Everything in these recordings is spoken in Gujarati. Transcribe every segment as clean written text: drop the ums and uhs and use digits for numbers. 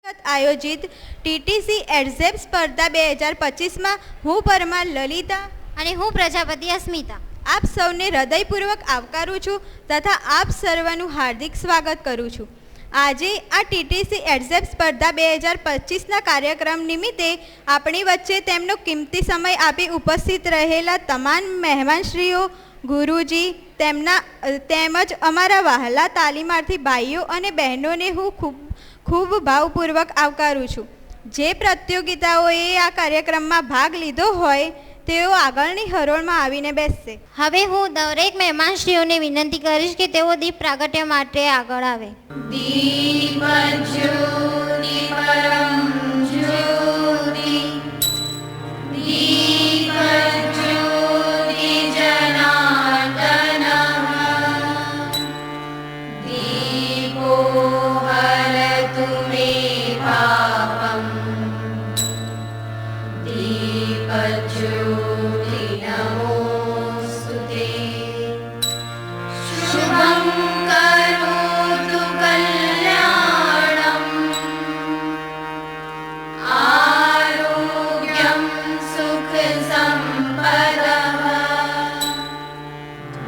આયોજિત ટીટીસી એડઝેપ સ્પર્ધા 2025માં હું પરમાર લલિતા અને હું પ્રજાપતિ અસ્મિતા આપ સૌને હૃદયપૂર્વક આવકારું છું તથા આપ સર્વનું હાર્દિક સ્વાગત કરું છું. આજે આ ટીટીસી એડઝેપ સ્પર્ધા 2025ના કાર્યક્રમ નિમિત્તે આપણી વચ્ચે તેમનો કિંમતી સમય આપી ઉપસ્થિત રહેલા તમામ મહેમાનશ્રીઓ, ગુરુજી તેમજ અમારા વહાલા તાલીમાર્થી ભાઈઓ અને બહેનોને હું ખૂબ ભાવપૂર્વક આવકારું છું. જે પ્રતિયોગિતાઓએ આ કાર્યક્રમમાં ભાગ લીધો હોય તેઓ આગળની હરોળમાં આવીને બેસશે. હવે હું દરેક મહેમાનશ્રીઓને વિનંતી કરીશ કે તેઓ દીપ પ્રાગટ્ય માટે આગળ આવે. દીપ જ્યોતિ પરમ જ્યોતિ, દીપ જ્યોતિ જનાર્દનઃ, દીપો હરતુ મે પાપમ, દીપ જ્યોતિ નમોસ્તુતે, શુભં કરોતુ કલ્યાણમ, આરોગ્યમ સુખ સંપદઃ,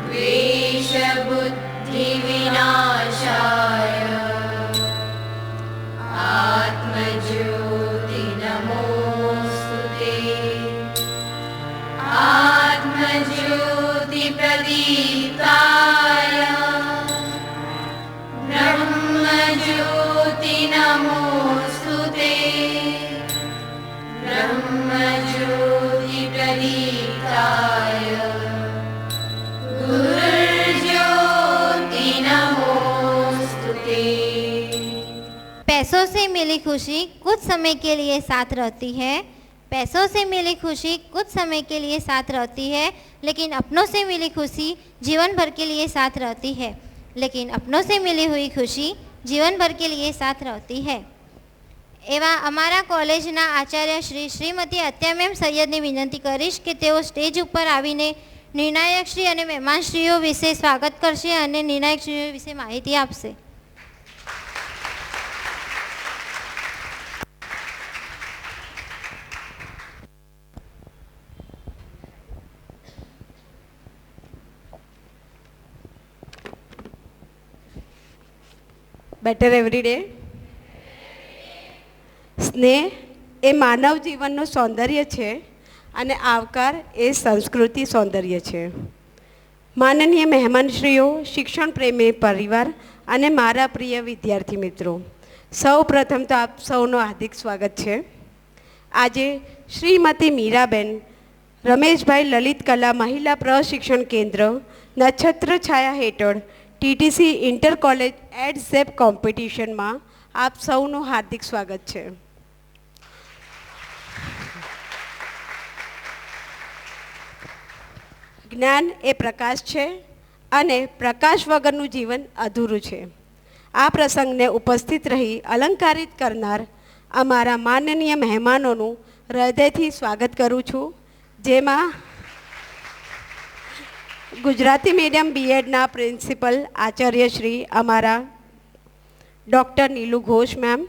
દ્વેષ બુદ્ધિ વિનાશાય, આત્મજ્યોતિ નમોસ્તુતે, આત્મજ્યોતિ પ્રદીપ્તાય, બ્રહ્મજ્યોતિ નમોસ્તુતે, બ્રહ્મજ્યોતિ પ્રદીપ્તાય, ગુરુર્જ્યોતિ નમોસ્તુતે. पैसों से मिली खुशी कुछ समय के लिए साथ रहती है, पैसों से मिली खुशी कुछ समय के लिए साथ रहती है, लेकिन अपनों से मिली खुशी जीवन भर के लिए साथ रहती है, लेकिन अपनों से मिली हुई खुशी जीवन भर के लिए साथ रहती है. એવા અમારા કોલેજના આચાર્ય શ્રીમતી અત્યા મેમ સૈયદને વિનંતી કરીશ કે તેઓ સ્ટેજ ઉપર આવીને નિર્ણાયકશ્રી અને મહેમાનશ્રીઓ વિશે સ્વાગત કરશે અને નિર્ણાયકશ્રીઓ વિશે માહિતી આપશે. Better every day. સ્નેહ એ માનવ જીવનનું સૌંદર્ય છે અને આવકાર એ સંસ્કૃતિ સૌંદર્ય છે. માનનીય મહેમાનશ્રીઓ, શિક્ષણ પ્રેમી પરિવાર અને મારા પ્રિય વિદ્યાર્થી મિત્રો, સૌ પ્રથમ તો આપ સૌનું હાર્દિક સ્વાગત છે. આજે શ્રીમતી મીરાબેન રમેશભાઈ લલિત કલા મહિલા પ્રશિક્ષણ કેન્દ્ર નક્ષત્ર છાયા હેઠળ ટીટીસી ઇન્ટર કોલેજ એડઝેપ કોમ્પિટિશનમાં આપ સૌનું હાર્દિક સ્વાગત છે. જ્ઞાન એ પ્રકાશ છે અને પ્રકાશ વગરનું જીવન અધૂરું છે. આ પ્રસંગને ઉપસ્થિત રહી અલંકારિત કરનાર અમારા માનનીય મહેમાનોનું હૃદયથી સ્વાગત કરું છું, જેમાં ગુજરાતી મીડિયમ બીએડના પ્રિન્સિપલ આચાર્ય શ્રી અમારા ડૉક્ટર નીલુ ઘોષ મેમ,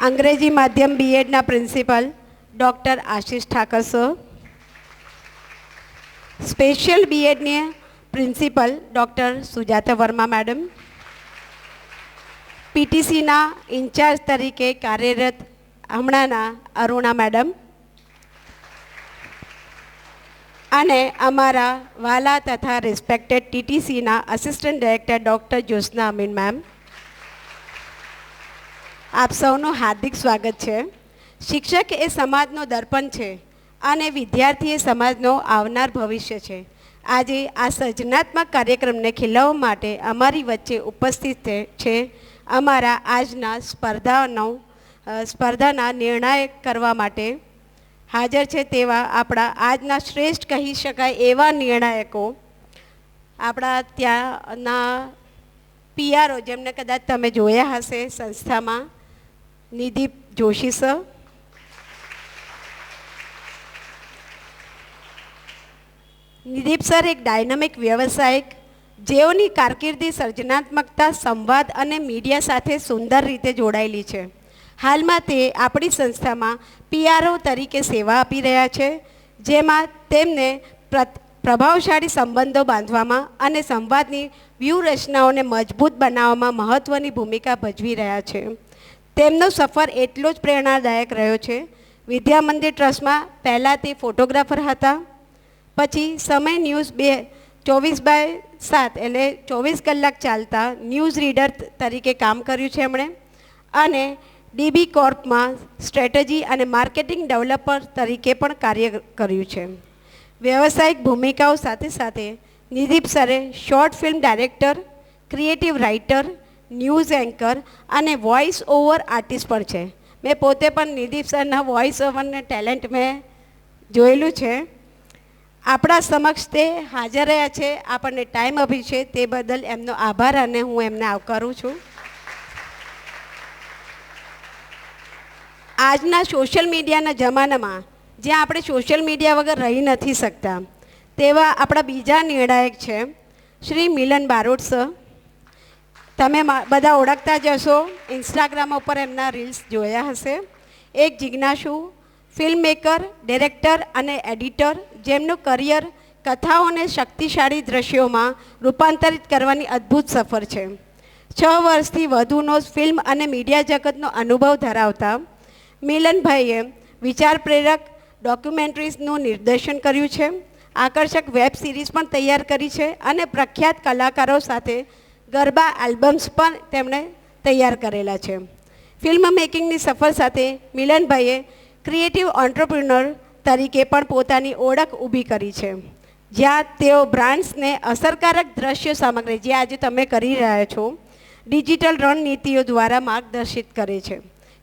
અંગ્રેજી માધ્યમ બીએડના principal doctor Ashish Thakar sir, special બીએડની principal doctor Sujata Verma madam, પીટીસીના ઇન્ચાર્જ તરીકે કાર્યરત હમણાંના અરુણા મેડમ અને અમારા વાલા તથા રિસ્પેક્ટેડ ટીટીસીના assistant director doctor Jyotsna Amin ma'am, આપ સૌનું હાર્દિક સ્વાગત છે. શિક્ષક એ સમાજનો દર્પણ છે અને વિદ્યાર્થી એ સમાજનો આવનાર ભવિષ્ય છે. આજે આ સર્જનાત્મક કાર્યક્રમને ખીલવવા માટે અમારી વચ્ચે ઉપસ્થિત છે અમારા આજના સ્પર્ધાના નિર્ણાયક કરવા માટે હાજર છે તેવા આપણા આજના શ્રેષ્ઠ કહી શકાય એવા નિર્ણાયકો, આપણા ત્યાંના પીઆરઓ જેમને કદાચ તમે જોયા હશે સંસ્થામાં, નિધિપ જોશી સર, નિદીપ સર એક ડાયનામિક વ્યવસાયિક જેઓની કારકિર્દી સર્જનાત્મકતા, સંવાદ અને મીડિયા સાથે સુંદર રીતે જોડાયેલી છે. હાલમાં તે આપણી સંસ્થામાં PRO તરીકે સેવા આપી રહ્યા છે, જેમાં તેમને પ્રભાવશાળી સંબંધો બાંધવામાં અને સંવાદની વ્યૂહરચનાઓને મજબૂત બનાવવામાં મહત્ત્વની ભૂમિકા ભજવી રહ્યા છે. તેમનો સફર એટલો જ પ્રેરણાદાયક રહ્યો છે. વિદ્યા મંદિર ટ્રસ્ટમાં પહેલાં તે ફોટોગ્રાફર હતા, પછી સમય ન્યૂઝ 24/7 એટલે 24 કલાક ચાલતા ન્યૂઝ રીડર તરીકે કામ કર્યું છે એમણે, અને DB કોર્પમાં સ્ટ્રેટેજી અને માર્કેટિંગ ડેવલપર તરીકે પણ કાર્ય કર્યું છે. વ્યવસાયિક ભૂમિકાઓ સાથે સાથે નિદીપ સરે short film director, creative writer, news anchor અને વોઇસ ઓવર આર્ટિસ્ટ પણ છે. મેં પોતે પણ નિદીપ સરના વોઇસ ઓવરને ટેલેન્ટ મેં જોયેલું છે. આપણા સમક્ષ તે હાજર રહ્યા છે, આપણને ટાઈમ આપ્યો છે, તે બદલ એમનો આભાર અને હું એમને આવકારું છું. આજના સોશિયલ મીડિયાના જમાનામાં જ્યાં આપણે સોશિયલ મીડિયા વગર રહી નથી શકતા, તેવા આપણા બીજા નિર્ણાયક છે શ્રી મિલન બારોટ સર. તમે બધા ઓળખતા જ હશો, ઇન્સ્ટાગ્રામ ઉપર એમના રીલ્સ જોયા હશે. એક જિજ્ઞાસુ ફિલ્મ મેકર, ડિરેક્ટર અને એડિટર, જેમનું કરિયર કથાઓને શક્તિશાળી દ્રશ્યોમાં રૂપાંતરિત કરવાની અદ્ભુત સફર છે. 6 વર્ષથી વધુનો ફિલ્મ અને મીડિયા જગતનો અનુભવ ધરાવતા મિલનભાઈએ વિચાર પ્રેરક ડોક્યુમેન્ટરીઝનું નિર્દેશન કર્યું છે, આકર્ષક વેબ સિરીઝ પણ તૈયાર કરી છે અને પ્રખ્યાત કલાકારો સાથે ગરબા આલ્બમ્સ પણ તેમણે તૈયાર કરેલા છે. ફિલ્મ મેકિંગની સફર સાથે મિલનભાઈએ ક્રિએટિવ ઓન્ટરપ્રિનર તરીકે પણ પોતાની ઓળખ ઊભી કરી છે, જ્યાં તેઓ બ્રાન્ડ્સને અસરકારક દ્રશ્ય સામગ્રી, જે આજે તમે કરી રહ્યા છો, ડિજિટલ રણનીતિઓ દ્વારા માર્ગદર્શિત કરે છે.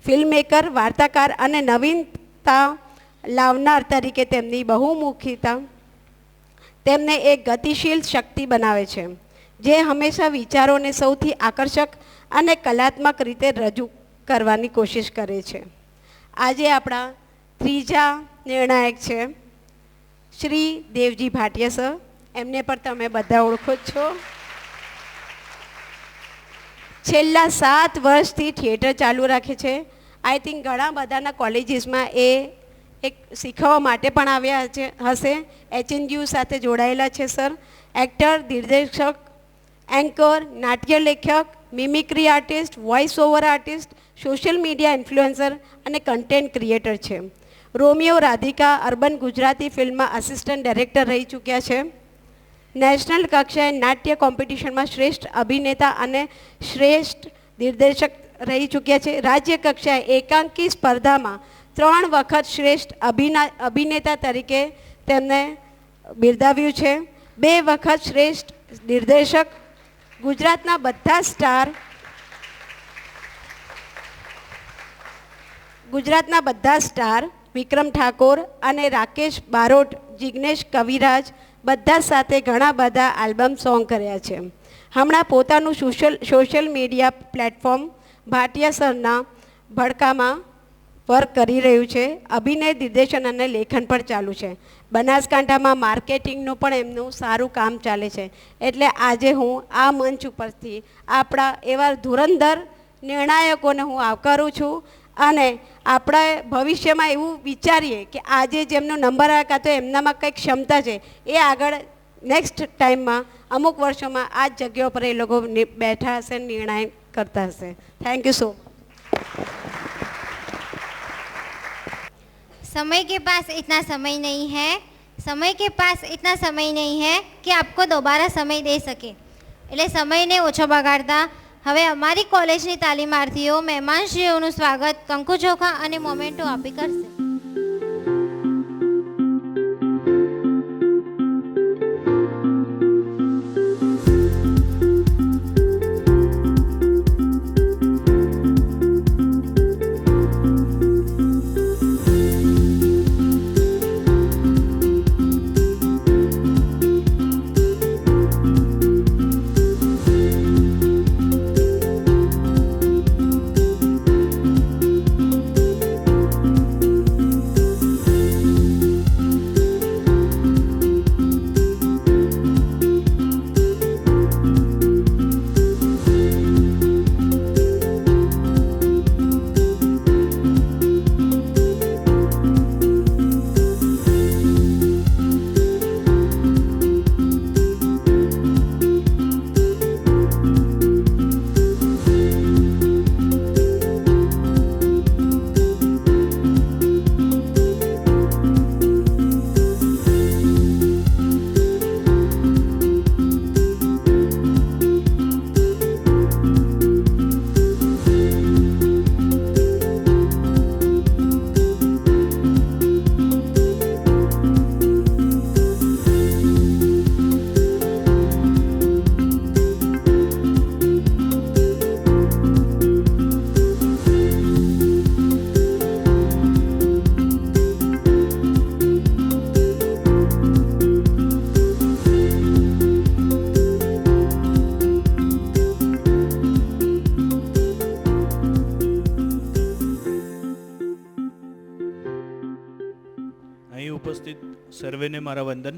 ફિલ્મ મેકર, વાર્તાકાર અને નવીનતા લાવનાર તરીકે તેમની બહુમુખીતા તેમને એક ગતિશીલ શક્તિ બનાવે છે, જે હંમેશા વિચારોને સૌથી આકર્ષક અને કલાત્મક રીતે રજૂ કરવાની કોશિશ કરે છે. આજે આપણા ત્રીજા નિર્ણાયક છે શ્રી દેવજી ભાટિયા સર. એમને પણ તમે બધા ઓળખો જ છો. છેલ્લા 7 વર્ષથી થિયેટર ચાલુ રાખે છે. આઈ થિંક ઘણા બધાના કોલેજીસમાં એ એક શીખવવા માટે પણ આવ્યા હશે. HNGU સાથે જોડાયેલા છે સર. એક્ટર, દિગ્દર્શક, એન્કર, નાટ્ય લેખક, mimicry artist, voice over artist, social media influencer અને કન્ટેન્ટ ક્રિએટર છે. રોમિયો રાધિકા અર્બન ગુજરાતી ફિલ્મમાં આસિસ્ટન્ટ ડાયરેક્ટર રહી ચૂક્યા છે. નેશનલ કક્ષાએ નાટ્ય કોમ્પિટિશનમાં શ્રેષ્ઠ અભિનેતા અને શ્રેષ્ઠ દિગ્દર્શક રહી ચૂક્યા છે. રાજ્ય કક્ષાએ એકાંકી સ્પર્ધામાં 3 વખત શ્રેષ્ઠ અભિનેતા તરીકે તેમને બિરદાવ્યું છે. 2 વખત શ્રેષ્ઠ નિર્દેશક. ગુજરાતના બધા સ્ટાર વિક્રમ ઠાકોર અને રાકેશ બારોટ, જિગ્નેશ કવિરાજ બધા સાથે ઘણા બધા આલ્બમ સોંગ કર્યા છે. હમણાં પોતાનું સોશિયલ મીડિયા પ્લેટફોર્મ ભાટિયા સરના ભડકામાં વર્ક કરી રહ્યું છે. અભિનય, દિગ્દર્શન અને લેખન પણ ચાલુ છે. બનાસકાંઠામાં માર્કેટિંગનું પણ એમનું સારું કામ ચાલે છે. એટલે આજે હું આ મંચ ઉપરથી આપણા એવા ધુરંધર નિર્ણાયકોને હું આવકારું છું અને આપણે ભવિષ્યમાં એવું વિચારીએ કે આજે જેમનો નંબર આવે કાં તો એમનામાં કંઈક ક્ષમતા છે, એ આગળ નેક્સ્ટ ટાઈમમાં અમુક વર્ષોમાં આ જ જગ્યા પર એ લોકો બેઠા હશે, નિર્ણય કરતા હશે. Thank you so much. समय के पास इतना समय नहीं है, समय के पास इतना समय नहीं है कि आपको दोबारा समय दे सके. એટલે સમયને ઓછો બગાડતા હવે અમારી કોલેજની તાલીમાર્થીઓ મહેમાનશ્રીઓનું સ્વાગત કંકુ ચોખા અને મોમેન્ટો આપી કરશે. સર્વેને મારા વંદન.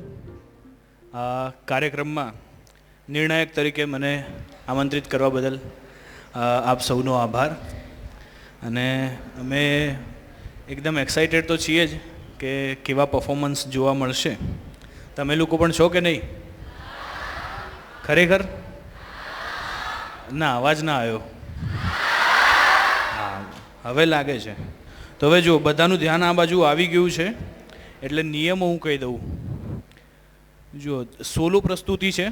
આ કાર્યક્રમમાં નિર્ણાયક તરીકે મને આમંત્રિત કરવા બદલ આપ સૌનો આભાર. અને અમે એકદમ એક્સાઇટેડ તો છીએ જ કે કેવા પરફોર્મન્સ જોવા મળશે. તમે લોકો પણ છો કે નહીં? ખરેખર? ના, અવાજ ના આવ્યો. હા, હવે લાગે છે. તો હવે જો બધાનું ધ્યાન આ બાજુ આવી ગયું છે એટલે નિયમો હું કહી દઉં. જો સોલો પ્રસ્તુતિ છે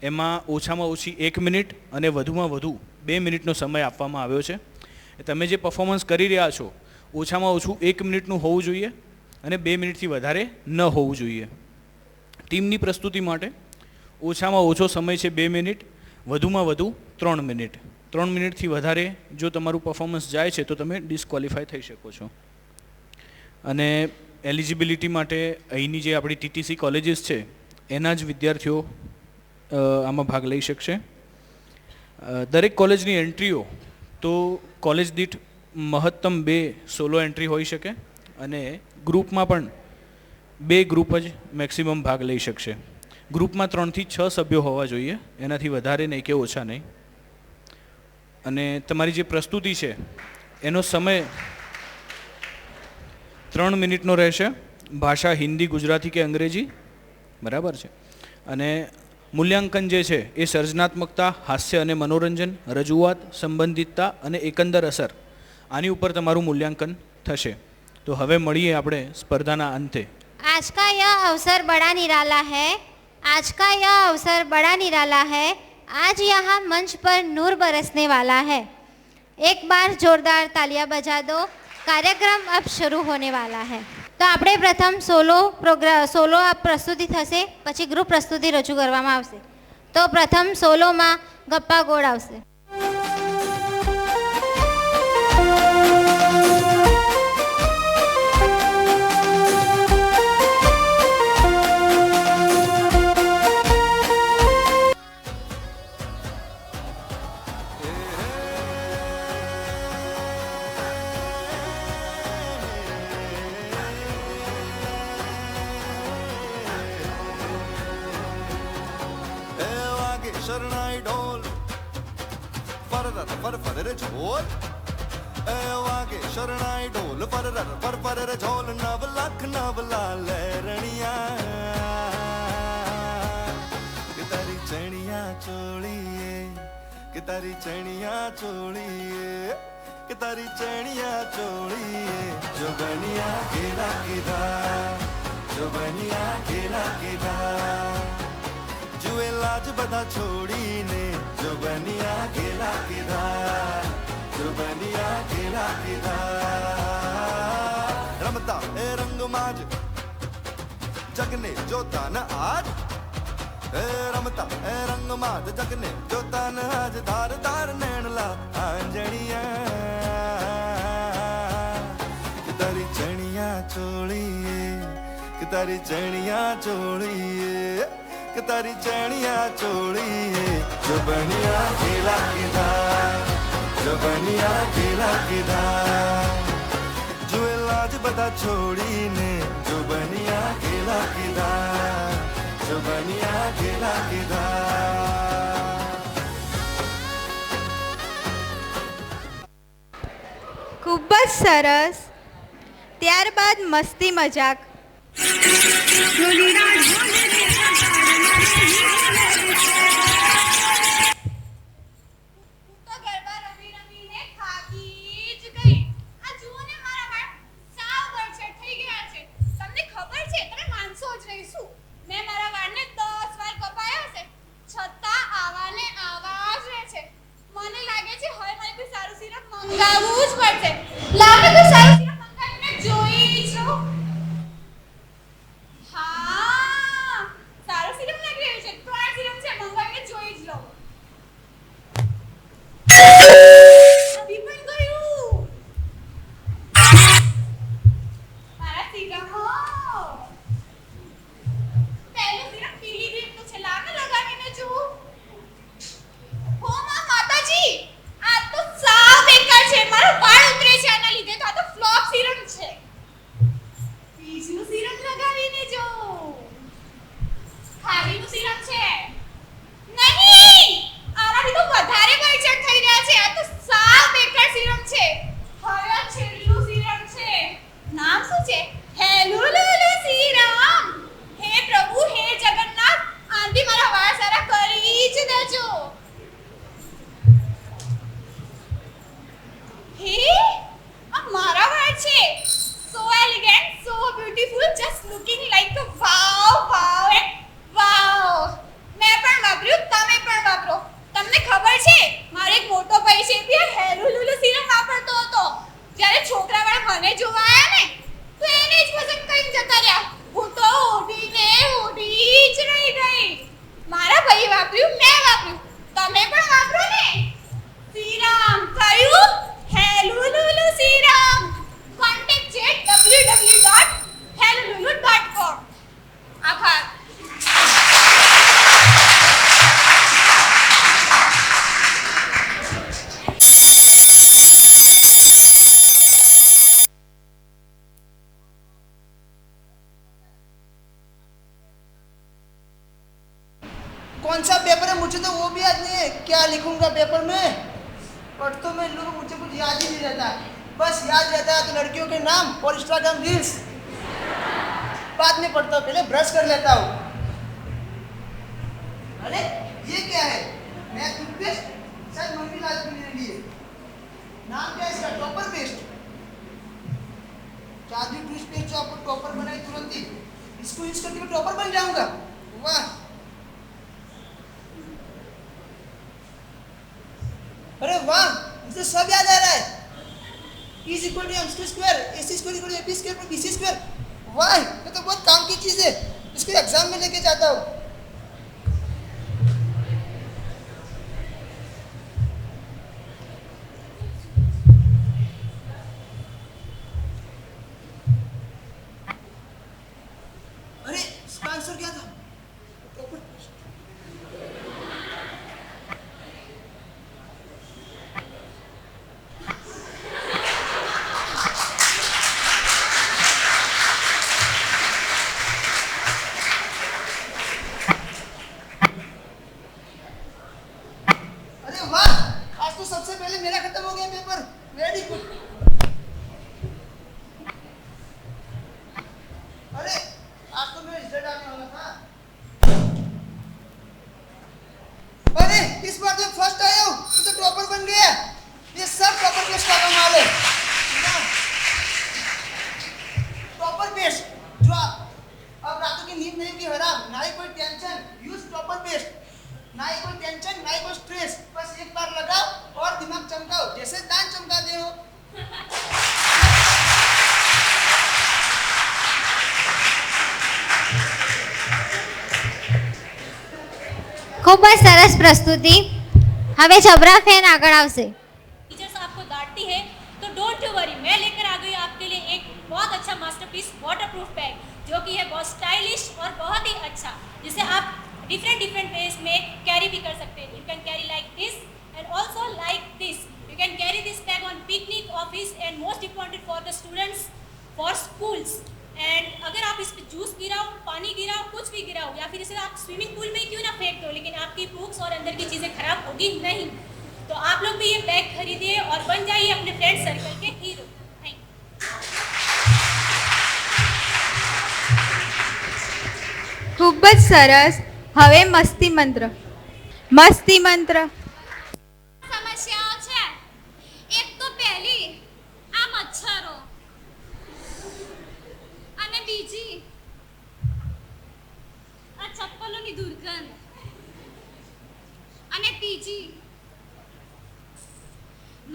એમાં ઓછામાં ઓછી 1 મિનિટ અને વધુમાં વધુ 2 મિનિટનો સમય આપવામાં આવ્યો છે. તમે જે પરફોર્મન્સ કરી રહ્યા છો ઓછામાં ઓછું 1 મિનિટનું હોવું જોઈએ અને 2 મિનિટથી વધારે ન હોવું જોઈએ. ટીમની પ્રસ્તુતિ માટે ઓછામાં ઓછો સમય છે 2 મિનિટ, વધુમાં વધુ 3 મિનિટ. 3 મિનિટથી વધારે જો તમારું પરફોર્મન્સ જાય છે તો તમે ડિસ્ક્વોલિફાય થઈ શકો છો. અને એલિજિબિલિટી માટે અહીંની જે આપણી ટીટીસી કોલેજીસ છે એના જ વિદ્યાર્થીઓ આમાં ભાગ લઈ શકશે. દરેક કોલેજની એન્ટ્રીઓ તો કોલેજ દીઠ મહત્તમ 2 સોલો એન્ટ્રી હોઈ શકે અને ગ્રુપમાં પણ 2 ગ્રુપ જ મેક્સિમમ ભાગ લઈ શકશે. ગ્રુપમાં 3 થી 6 સભ્યો હોવા જોઈએ, એનાથી વધારે નહીં કે ઓછા નહીં. અને તમારી જે પ્રસ્તુતિ છે એનો સમય 3 મિનિટનો રહેશે. ભાષા હિન્દી, ગુજરાતી કે અંગ્રેજી, બરાબર છે. અને મૂલ્યાંકન જે છે એ સર્જનાત્મકતા, હાસ્ય અને મનોરંજન, રજૂઆત, સંબંધિતતા અને એકંદર અસર, આની ઉપર તમારું મૂલ્યાંકન થશે. તો હવે મળીએ આપણે સ્પર્ધાના અંતે. आज का यह अवसर बड़ा निराला है, आज का यह अवसर बड़ा निराला है, आज यहाँ मंच पर नूर बरसने वाला है. एक बार जोरदार तालियां बजा दो. कार्यक्रम अब शुरू होने वाला है. તો આપણે પ્રથમ સોલો પ્રસ્તુતિ થશે, પછી ગ્રુપ પ્રસ્તુતિ રજૂ કરવામાં આવશે. તો પ્રથમ સોલોમાં ગપ્પા ગોળ આવશે. शरणाई ढोल फररर फर फरर झोल ए वागे शरणाई ढोल फररर फर फरर झोल नव लख नव लाल रणिया कि तारी चणिया चोड़िए कि तारी चणिया चोड़िए कि तारी चणिया चोड़िए जो बनिया केला किधा जो बनिया केला किधा जुए लाज बधा छोड़ीने जो बनिया केला किधा जो बनिया केला किधा रमता ए रंग माज जगने जोता न आज ए रमता ए रंग माज जगने जोता न आज धार धार नैनला आंजणिया कि तारी चणिया चोड़िए कि तारी चणिया चोड़िए कि तारी चणिया चोड़िए जो बनिया केला किधा जो बनिया केला किधा जुए लाज बता छोड़ी ने जो बनिया केला किधा जो बनिया केला किधा ખૂબ જ સરસ. ત્યારબાદ મસ્તી મજાક. માતાજી આ તો સાવ બેકાર છે. મારો વાળ ઉતરે છે આના લીધે. તો આ તો ફ્લોપ છે મારો એક મોટો ભાઈ છે તે હેલુ લુલુ સિરમ વાપરતો હતો. જ્યારે છોકરાવાળા મને જોવા આવ્યા ને તો એને જ પસંદ કરીને જતા રહ્યા. હું તો ઉડી જ રહી ગઈ. મારા ભાઈ વાપર્યું, મેં વાપર્યું, તમે પણ વાપરો ને. સિરમ કયું? હેલુ લુલુ સિરમ. કોન્ટેક્ટ છે www.helululu.com. આભાર. कौन सा पेपर है मुझे तो वो भी याद नहीं है. क्या लिखूंगा पेपर में? पढ़ तो मैं लूँ, मुझे कुछ याद ही नहीं रहता. बस याद रहता है तो लड़कियों के नाम और इंस्टाग्राम रील्स. बाद में पढ़ता हूँ, पहले ब्रश कर लेता हूँ. अरे ये क्या है? नया टूथपेस्ट शायद मम्मी लाई थी मेरे लिए. नाम क्या है इसका? Topper paste. जादू टूथपेस्ट जो आपको टॉपर बनाए तुरंत ही. इसको यूज करके मैं टॉपर बन जाऊंगा. वाह. अरे वाह, मुझे सब याद आ रहा है. E = mc², ac² = ap² + bc². वाह, ये तो बहुत काम की चीज है. इसको एग्जाम में लेके जाता हूँ. अरे इसका आंसर क्या था? सबसे पहले मेरा खत्म हो गया पेपर. Very good. अरे आज तो मैं रिजल्ट आने वाला था. अरे इस बार जब फर्स्ट आया हूँ तो टॉपर बन गया. ये सब टॉपर पेस्ट का कमाल है. टॉपर पेस्ट जो अब रातों की नींद नहीं की हराम. ना ही कोई टेंशन. Use topper paste. ना ही कोई टेंशन, ना ही कोई स्ट्रेस. बस एक बार लगाओ और दिमाग चमकाओ जैसे दान चमकाते हो. ખૂબ જ સરસ પ્રસ્તુતિ. હવે જબરા ફેન આગળ આવશે. टीचर्स आपको डांटती है तो डोंट वरी, मैं लेकर आ गई आपके लिए एक बहुत अच्छा मास्टरपीस वाटरप्रूफ बैग जो कि है बहुत स्टाइलिश और बहुत ही अच्छा, जिसे आप डिफरेंट वेज में कैरी भी कर सकते हैं. You can carry like this and also like this. You can carry this bag on picnic, office and most important for the students, for schools. And अगर आप इस पर जूस गिराओ, पानी गिराओ, कुछ भी गिराओ या फिर इसे आप स्विमिंग पूल में क्यों ना फेंक दो, लेकिन आपकी बुक्स और अंदर की चीज़ें खराब होगी नहीं. तो आप लोग भी ये बैग खरीदिए और बन जाइए अपने फ्रेंड सर्कल के हीरो. Thank you. ખૂબ જ સરસ. હવે મસ્તી મંત્ર. મસ્તી મંત્ર. સમસ્યાઓ છે. એક તો પહેલી આ મચ્છરો, અને બીજી આ ચપ્પલોની દુર્ગંધ, અને ત્રીજી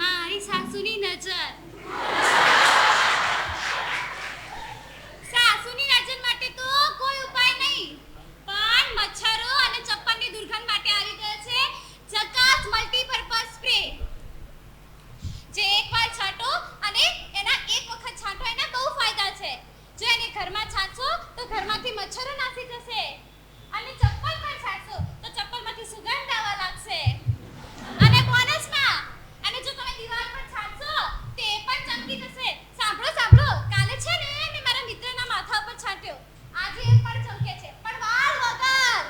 મારી સાસુની નજર. સાસુની નજર માટે તો કોઈ ઉપાય નહીં, પણ મચ્છરો અને ચપ્પલની દુર્ગંધ માટે આવી ગયો છે જકાસ મલ્ટીપર્પઝ સ્પ્રે. જે એકવાર છાંટો અને એના એક વખત છાંટો એના બહુ ફાયદા છે. જો એને ઘરમાં છાંટશો તો ઘરમાંથી મચ્છરો નાસી જશે, અને ચપ્પલ પર છાંટશો તો ચપ્પલમાંથી સુગંધ આવવા લાગશે. અને બોનસમાં અને જો તમે દીવાલ પર છાંટશો તે પણ ચમકી જશે. સાંભળો સાંભળો, કાલે છે ને મેં મારા મિત્રના માથા પર છાંટ્યો. આજે એ પણ ચમકે છે, પણ વાળ વગર.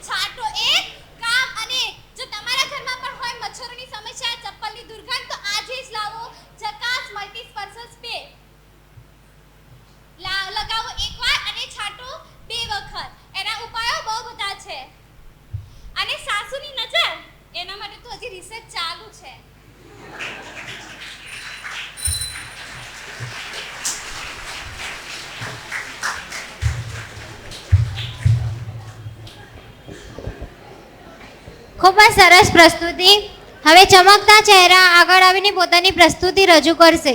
છાંટો એક, કામ અનેક. જો તમારા ઘરમાં પણ હોય મચ્છરોની સમસ્યા, ચપ્પલની દુર્ગંધ, તો આજે જ લાવો જકાસ મલ્ટીપર્પઝ સ્પ્રે. લગાવો એકવાર અને છાંટો 2 વખત. એના ઉપાયો બહુ બધા છે. અને સાસુની નજર, એના માટે તો હજી રિસર્ચ ચાલુ છે. ખૂબ જ સરસ પ્રસ્તુતિ. હવે ચમકતા ચહેરા આગળ આવીને પોતાની પ્રસ્તુતિ રજૂ કરશે.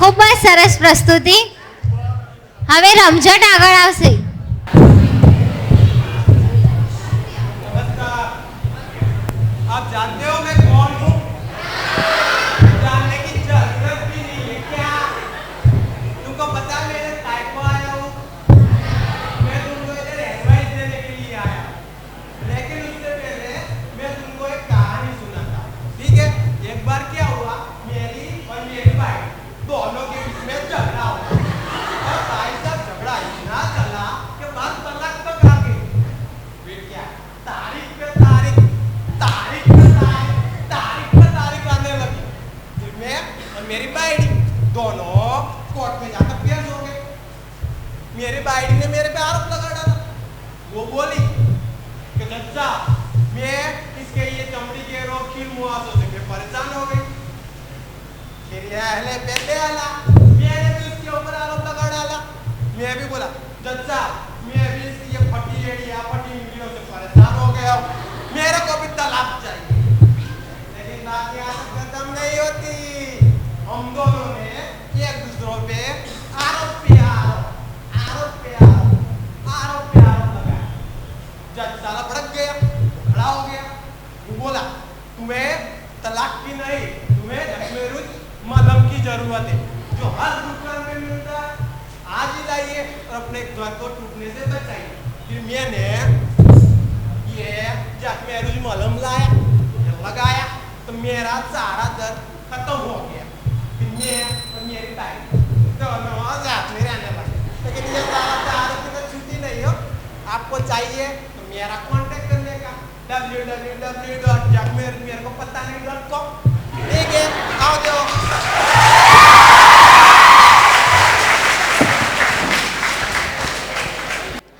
ખૂબ જ સરસ પ્રસ્તુતિ. હવે રમઝટ આગળ આવશે. आप जानते हो मैं कौन हूँ? जानने की जरूरत भी नहीं है क्या? तुमको पता है मैं टाइप को आया हूँ. मैं तुमको इधर एडवाइस देने के लिए आया. लेकिन उससे पहले मैं तुमको एक कहानी सुनाता. ठीक है? एक बार क्या हुआ, मेरी और मेरी भाई दोनों के बीच में झगड़ा हुआ. और भाई साहब झगड़ा इतना चला कि बात तलाक तक आ गई. फिर क्या, तारीख पे तारीख आने लगी. फिर मैं और मेरी बाइडी दोनों कोर्ट में जाकर पेश हो गए. मेरी बाइडी ने मेरे पे आरोप लगा डाला. वो बोली कि जज्जा मैं इसके ये चमड़ी के रोग की मुआवजे से मैं परेशान हो गई. फिर ये अहले पहले आला, मैंने भी उसके ऊपर आरोप लगा डाला. मैं भी बोला जज्जा मैं भी इसकी ये फटी एड़ियां फटी उंगलियों से परेशान हो गया हूँ, मेरे को भी तलाक चाहिए. लेकिन बात यहाँ तक खत्म नहीं होती. हम दोनों ने एक दूसरों पे आरोप लगाया. जज साला भड़क गया, खड़ा हो गया. वो बोला तुम्हें तलाक की नहीं, तुम्हें जख्मेरुज मलहम की जरूरत है जो हर दुकान में मिलता है. आज ही लाइए और अपने घर को टूटने से बचाइए. फिर मैंने ये जख्मेरुज मलहम लाया, लगाया तो मेरा सारा दर्द खत्म हो गया. फिर मैं और मेरी बाइक दोनों साथ में रहने लगे. लेकिन ये सारा दर्द की छुट्टी नहीं हो. आपको चाहिए तो मेरा कांटेक्ट करने का www.jagmeruj मेरे को पता नहीं .com. ठीक है, आओ जाओ.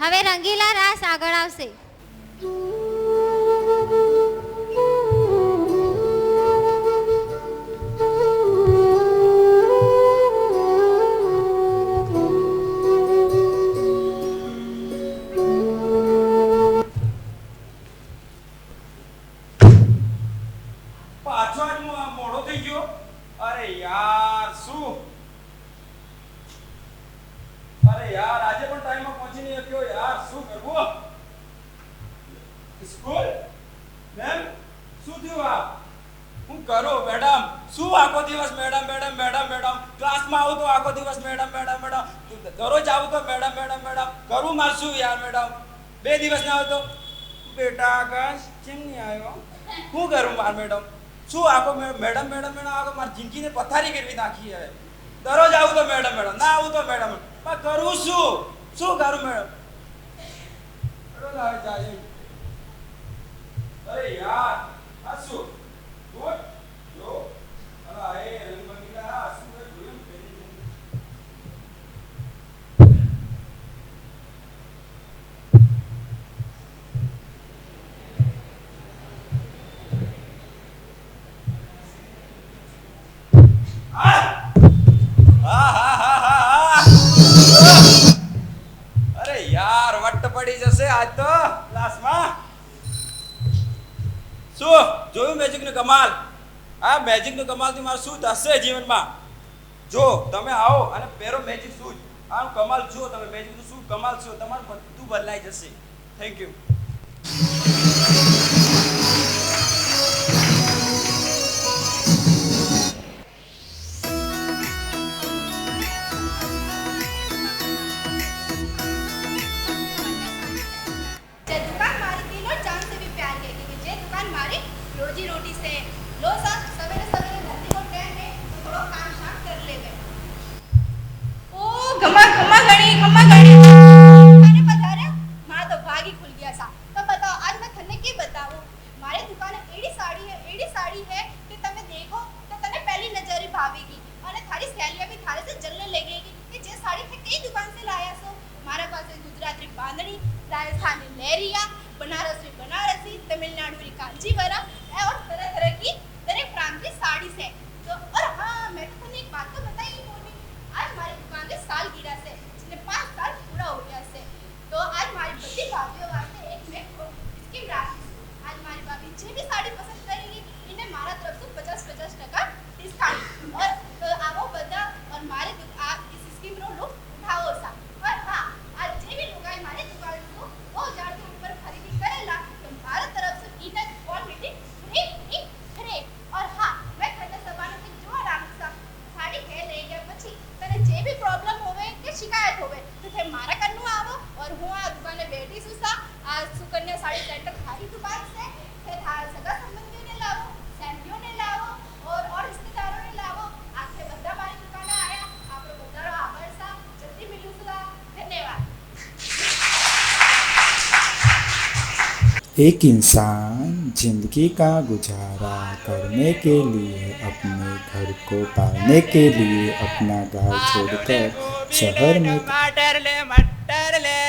હવે રંગીલા રાસ આગળ આવશે. પાછો આજ મોડો થઈ ગયો. અરે યાર શું, અરે યાર આજે પણ ટાઈમમાં પહોંચી નહીં શક્યો યાર. શું કરવું? સ્કૂલ મેમ શું થયું? હું કરું મેડમ? શું આખો દિવસ મેડમ મેડમ મેડમ મેડમ? ક્લાસમાં આવું તો આખો દિવસ મેડમ મેડમ મેડમ, દરરોજ આવું તો મેડમ મેડમ મેડમ. કરું માર શું યાર મેડમ? 2 દિવસ ના આવે તો બેટા આકાશ કેમ નહીં આવ્યો? શું કરું માર મેડમ? શું આખો મેડમ મેડમ મેડમ આખો મારી જિંદગીને પથારી કરવી નાખી હવે. દરરોજ આવું તો મેડમ મેડમ, ના આવું તો મેડમ. પણ કરું શું? શું કરું મેડમ? अरे यार आसू गुड जो अरे ए रंगबंगीला आसू भाई જોયું પેલી अरे यार वट पड़ी जैसे आज तो क्लासમાં શું જોયું મેજિકનો કમાલ આ મેજિકનો કમાલથી મારું શું થશે જીવનમાં જો તમે આવો અને પહેરો મેજિક શૂઝ આનું કમાલ જો તમે મેજિકનું શું કમાલ છો તમારું બધું બદલાઈ જશે થેન્ક યુ જે દુકાન મારી દિલો જાન से भी प्यार है क्योंकि जे दुकान मारी रोजी रोटी से लो साहब सवेरे सवेरे धरती को टाइम है तो थोड़ा काम शाम कर लेवे ओ घमा घणी मैंने पधारे मां तो भागी खुल गया सा तो बताओ आज मैं थने की बताऊं मारे दुकान एड़ी साड़ी है कि તમે देखो तो तने पहली नजर ही भावेगी અને थारी सहेलियां भी थारे से जलने लगेगी कि जे साड़ी थे कई दुकान से लाया सो मारा पास गुजराती बांधनी राजस्थानी लहरिया बनारसी तमिलनाडु कांजीवरम और तरह तरह की दरेक प्रांत की साड़ी से तो और हाँ मैं तो एक बात तो बताई होनी आज हमारी दुकान के साल गिरा से जिसने 5 साल पूरा हो गया से तो आज हमारी बड़ी भाभीओ वास्ते एक मैं स्कीम राखी आज हमारी भाभी जे भी साड़ी पसंद करेगी इन्हें मारा तरफ से 50% डिस्काउंट और तो आवो बदा और मारे आप इस स्कीम रो लोग उठाओ सा और हाँ आज जे भी लोग आए हमारे दुकान को 2000 के ऊपर खरीदी करेला तो भारत तरफ से इनर क्वालिटी फ्री और हाँ मैं खरीद सबानो के जो रामसा साड़ी कह ले गया પછી તને જે भी प्रॉब्लम होवे કે शिकायत होवे तो थे मारा करनु आवो और હું આ દુકાને બેઠી છું સા આ સુકન્યા સાડી સેન્ટર ખારી दुकान से थे थार सगा संबंधियों ने लावो सैंडियों ने लावो और रिश्तेदारों ने लावो आखे બધા મારી દુકાને આયા આપણો બધાનો આભાર સા જલ્દી મિલું છું ધન્યવાદ एक इंसान जिंदगी का गुजारा करने के लिए अपने घर को पालने के लिए अपना गांव छोड़कर शहर में टमाटर ले मटर ले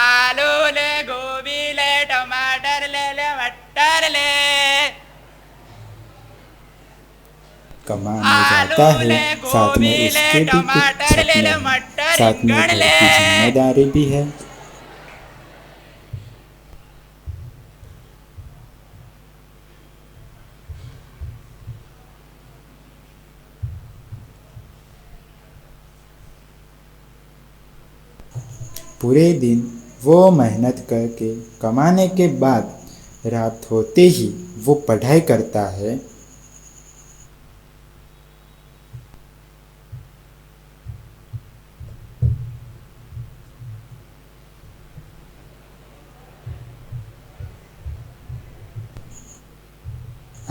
आलू ले गोभी ले टमाटर ले मटर ले कमाने जाता है, साथ में उसके भी कुछ सपने हैं, साथ में घर की जिम्मेदारी भी है। पूरे दिन वो मेहनत करके कमाने के बाद रात होते ही वो पढ़ाई करता है।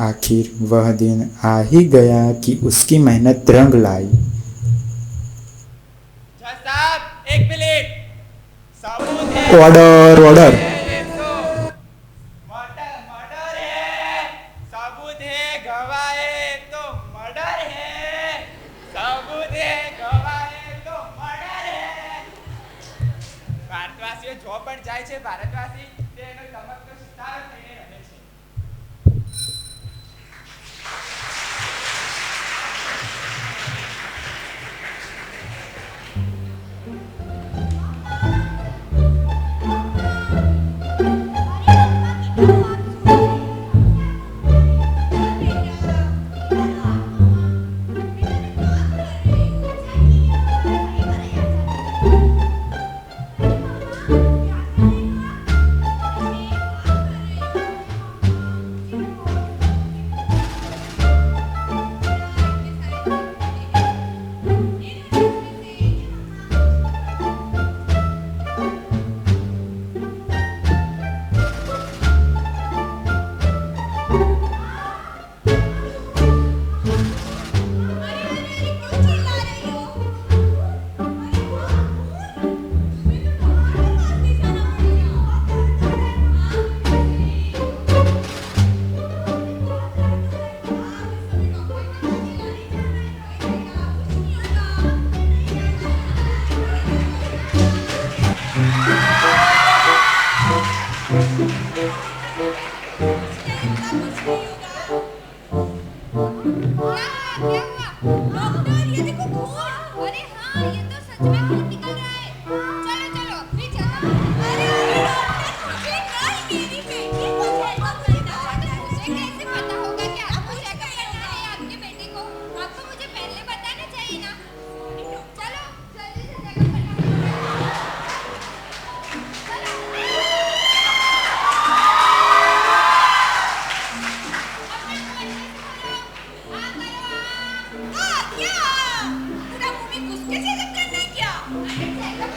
आखिर वह दिन आ ही गया कि उसकी मेहनत रंग लाई। साहब एक मिनट साबुत है ऑर्डर ऑर्डर मर्डर है साबुत है गवाह है तो मर्डर है साबुत है गवाह है तो मर्डर है भारतवासीઓ જો પણ જાય છે ભારતવાસી તેનો ચમકતો સિતારો થઈને રહે છે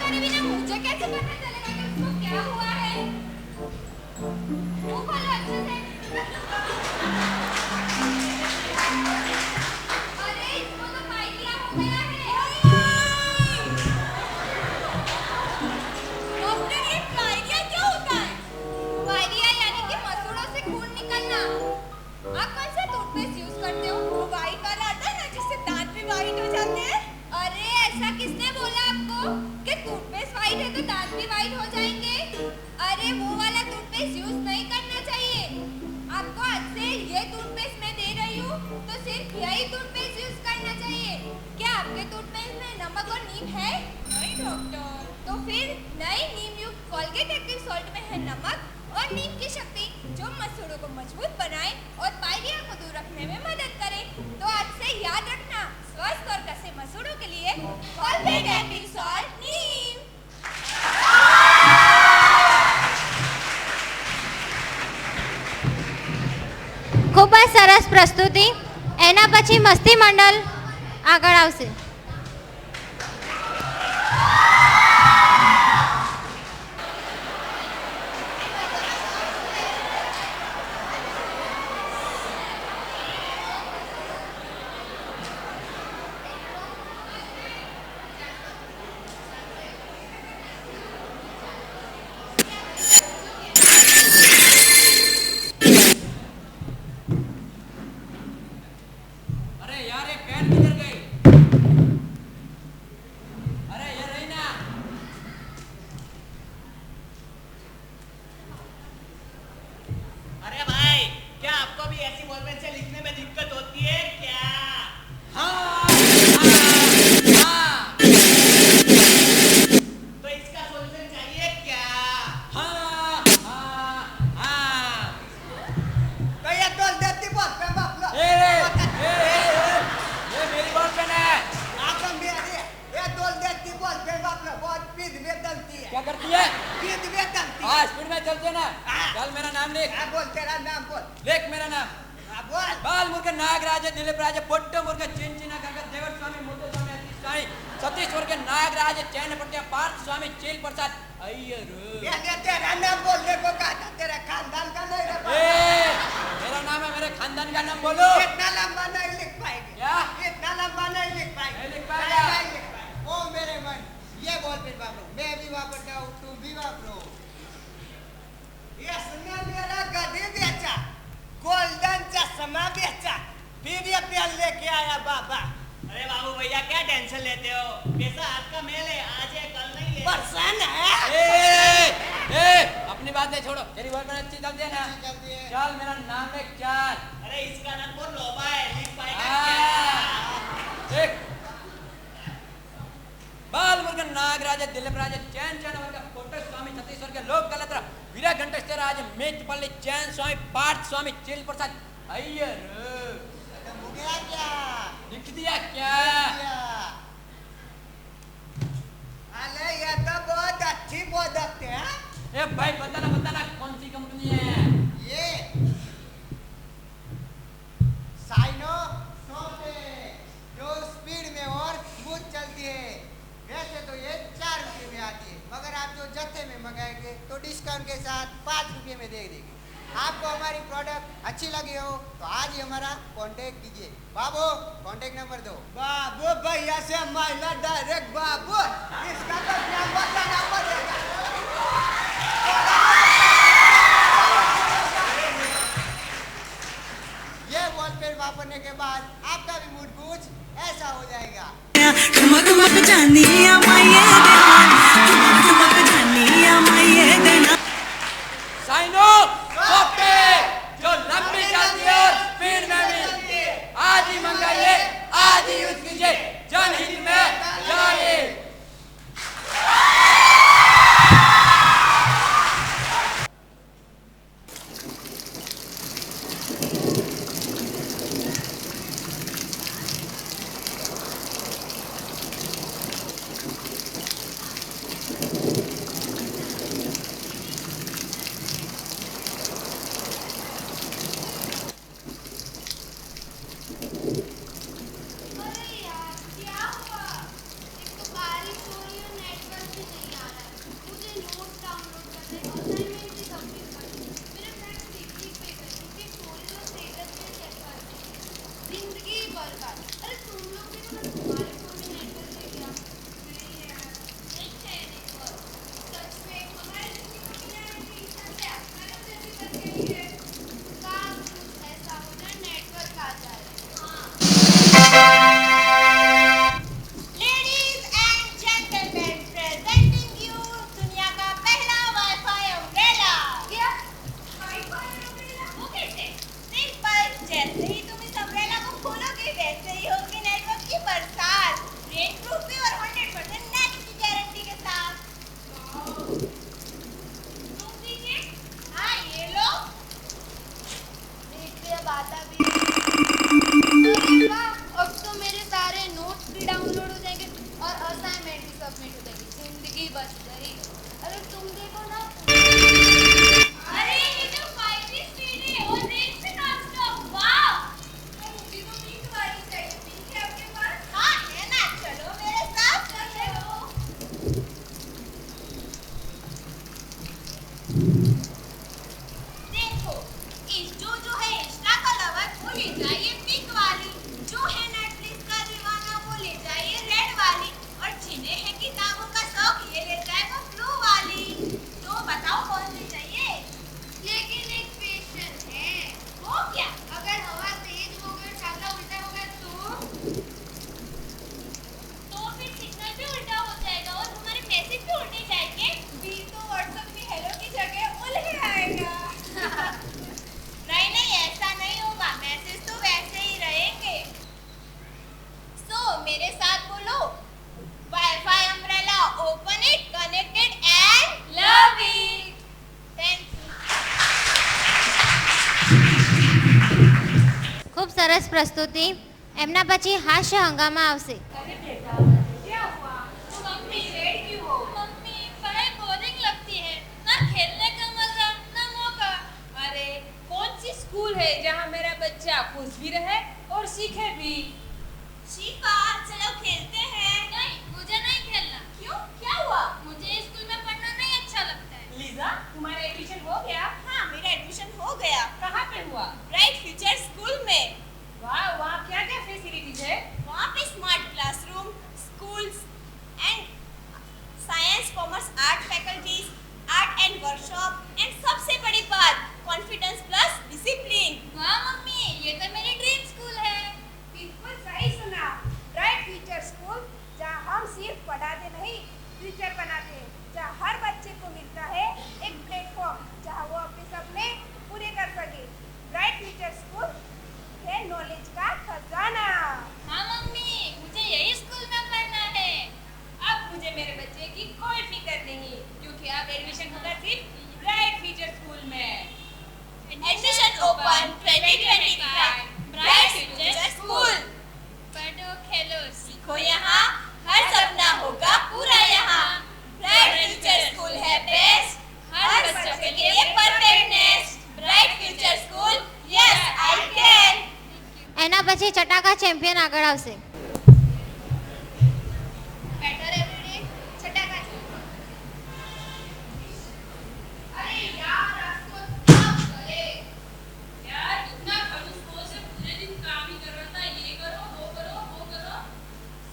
करे बिना मुझे कैसे पता चलेगा कि उसको क्या हुआ है? मुंह खोलो अच्छे से। अरे इसको तो पाइलिया हो गया है। डॉक्टर ये पाइलिया क्या होता है? पाइलिया यानी कि मसूड़ों से खून निकलना। आप कौन सा टूथपेस्ट यूज करते हो? वो वाइट वाला आता है ना जिससे दांत भी वाइट हो जाते हैं? अरे ऐसा किसने बोला आपको कि टूथपेस्ट वाइट है तो दांत भी वाइट हो जाएंगे? अरे वो वाला टूथपेस्ट यूज नहीं करना चाहिए। आपको आज से ये टूथपेस्ट मैं दे रही हूँ तो सिर्फ यही टूथपेस्ट यूज करना चाहिए। क्या आपके टूथपेस्ट में नमक और नीम है? नहीं डॉक्टर। तो फिर नई नीम युक्त कोलगेट एक्टिव सॉल्ट में है नमक और नीम की शक्ति जो मसूड़ों को मजबूत बनाए और पाइलिया को दूर रखने में मदद करे। तो आज से याद रखना, स्वस्थ और कसे मसूड़ों के लिए कोलगेट एक्टिव सॉल्ट नीम। ખૂબ જ સરસ પ્રસ્તુતિ. એના પછી મસ્તી મંડળ આગળ આવશે. अरे यार ये पेन किधर गई? अरे ये रही ना। अरे भाई, क्या आपको भी ऐसी बॉलपेन से लिखने में दिक्कत होती है क्या? हाँ। तो इसका सॉल्यूशन चाहिए क्या? हाँ। तो ये तोल देती बॉलपेन बाप लो। ये मेरी बॉल पेन है। आप मेरी ये तोल देती बॉलपेन बाप लो, बहुत स्पीड में चलती है। क्या करती है? स्पीड में चलती है। हाँ स्पीड में चलते ना। चल मेरा नाम लिख। हाँ, बोल तेरा नाम बोल। लिख मेरा नाम. हाँ, बोल। बाल मुर्ग नागराज दिलीप राज पोट्ट मुर्ग चिंचिना गंगा देवर स्वामी मुद्दे स्वामी अतीश स्वामी सतीश मुर्ग नागराज चैन पटिया पार्थ स्वामी चील प्रसाद अय्यर. ये तेरा नाम बोलने को कहा था, तेरा खानदान का नहीं रे बाबा। मेरा नाम है, मेरे खानदान का नाम बोलो. इतना लंबा नहीं लिख पाएंगे। क्या? इतना लंबा नहीं लिख पाएंगे। नहीं लिख पाएगा? नहीं लिख पाएंगे। ओ मेरे मन, ये बॉलपेन वापरो, मैं भी वापरता हूँ, तुम भी वापरो। इसने मेरा गधी बेचा, गोल्डन चश्मा बेचा, फिर ये पेन लेके आया बाबा। अरे बाबू भैया क्या टेंशन लेते हो? पैसा आपका मेल है, आज है कल नहीं है। परेशान है? अपनी बात नहीं छोड़ो. तेरी बॉल पेन अच्छी चलती है ना? चल मेरा नाम लिख चल. अरे इसका नाम बहुत लोभा है, लिख पाएगा हाँ. क्या? देख बाल मुर्ग नागराज दिलीप राज चैन चैन वर्ग कोटक स्वामी छत्तीसगढ़ के लोक कलत्र वीरा घंटेश्वर राज मेचपल्ली चैन स्वामी पार्थ स्वामी चील प्रसाद अय्यर. हो गया क्या? लिख दिया क्या? अरे ये तो बहुत अच्छी प्रोडक्ट है। ए भाई बताना कौन सी कंपनी है? ये साइनो सॉफ्ट है, जो स्पीड में और स्मूथ चलती है। वैसे तो ये 4 रुपये में आती है, मगर आप जो जत्थे में मंगाएंगे तो डिस्काउंट के साथ 5 रुपये में दे देंगे। आपको हमारी प्रोडक्ट अच्छी लगी हो तो आज ही हमारा कांटेक्ट कीजिए। बाबू कांटेक्ट नंबर दो। बाबू भैया से महिला डायरेक्ट बाबू, इसका तो नंबर बताना पड़ेगा। ये वॉलपेपर वापरने के बाद आपका भी मूड कुछ ऐसा हो जाएगा। साइनो सॉफ्टवेयर जो लंबी चलती है और स्पीड में भी. आज ही मंगाइए, आज ही यूज कीजिए. जनहित में जारी. बस गई। अरे तुम देखो ना। अरे ये तो 5G स्पीड है और रेंज से नॉनस्टॉप। वाह! मुझे तो पिंक वाली चाहिए। पिंक है आपके पास? हाँ है ना, चलो मेरे साथ। चलो। देखो, इस जो है इंस्टा का लवर वो ले जाइए पिंक वाली, जो है नेटफ्लिक्स का दीवाना वो ले जाइए रेड वाली, और जिन्हें है किताबों का शौक ये ले जाए वो ब्लू वाली। तो बताओ कौन सी चाहिए? लेकिन एक क्वेश्चन है। वो क्या? अगर हवा तेज हो गई, छाता उल्टा हो गया तो फिर सिग्नल भी उल्टा हो जाएगा और हमारे मैसेज भी उल्टे जाएंगे। भी तो व्हाट्सएप में हेलो की जगह उल्टे आएगा। नहीं नहीं, ऐसा नहीं होगा, मैसेज तो वैसे ही रहेंगे। सो मेरे साथ बोलो, wifi umbrella open it, connected and love it. Thank you. ખૂબ સરસ પ્રસ્તુતિ. એમના પછી હાસ્ય હંગામા આવશે. अरे बेटा क्या हुआ? मम्मी रेड क्यों हो? मम्मी पढ़ाई बोरिंग लगती है, ना खेलने का मजा ना मौका। अरे कौन सी स्कूल है जहाँ मेरा बच्चा खुश भी रहे और सीखे भी? शिफा चलो खेलते हैं। नहीं मुझे नहीं खेलना। क्यों, क्या हुआ? मुझे स्कूल में पढ़ना नहीं अच्छा लगता है। लीजा तुम्हारा एडमिशन हो गया? हाँ मेरा एडमिशन हो गया। कहाँ पे हुआ? ब्राइट फ्यूचर स्कूल में। वाह वहाँ क्या क्या फैसिलिटीज है? वहाँ पे smart classroom, schools and science commerce art faculties, art and workshop and सबसे बड़ी बात कॉन्फिडेंस प्लस डिसिप्लिन। वाह मम्मी ये तो मेरी ड्रीम स्कूल है। बिल्कुल सही सुना। ब्राइट फ्यूचर स्कूल जहाँ हम सिर्फ पढ़ाते नहीं फ्यूचर बनाते हैं, जहाँ हर बच्चे को मिलता है एक प्लेटफॉर्म जहाँ वो अपने सपने पूरे कर सके। ब्राइट फ्यूचर स्कूल है नॉलेज का खजाना। हाँ मम्मी मुझे यही स्कूल में पढ़ना है। अब मुझे मेरे बच्चे की कोई फिक्र नहीं, क्योंकि अब एडमिशन होगा सिर्फ ब्राइट फ्यूचर स्कूल में। Admission open 2025 bright future school. पढ़ो खेलो सीखो यहाँ, हर सपना होगा पूरा यहाँ। ब्राइट फ्यूचर स्कूल है बेस्ट, हर बच्चे के लिए perfect nest. Bright future school, yes I can. એના પછી ચટાકા ચેમ્પિયન આગળ આવશે. बेटर एवरीडे छटाका जी। अरे यार आपको क्या करे यार, इतना खड़ूस बोझ से पूरे दिन काम ही कर रहा था। ये करो वो करो वो करो।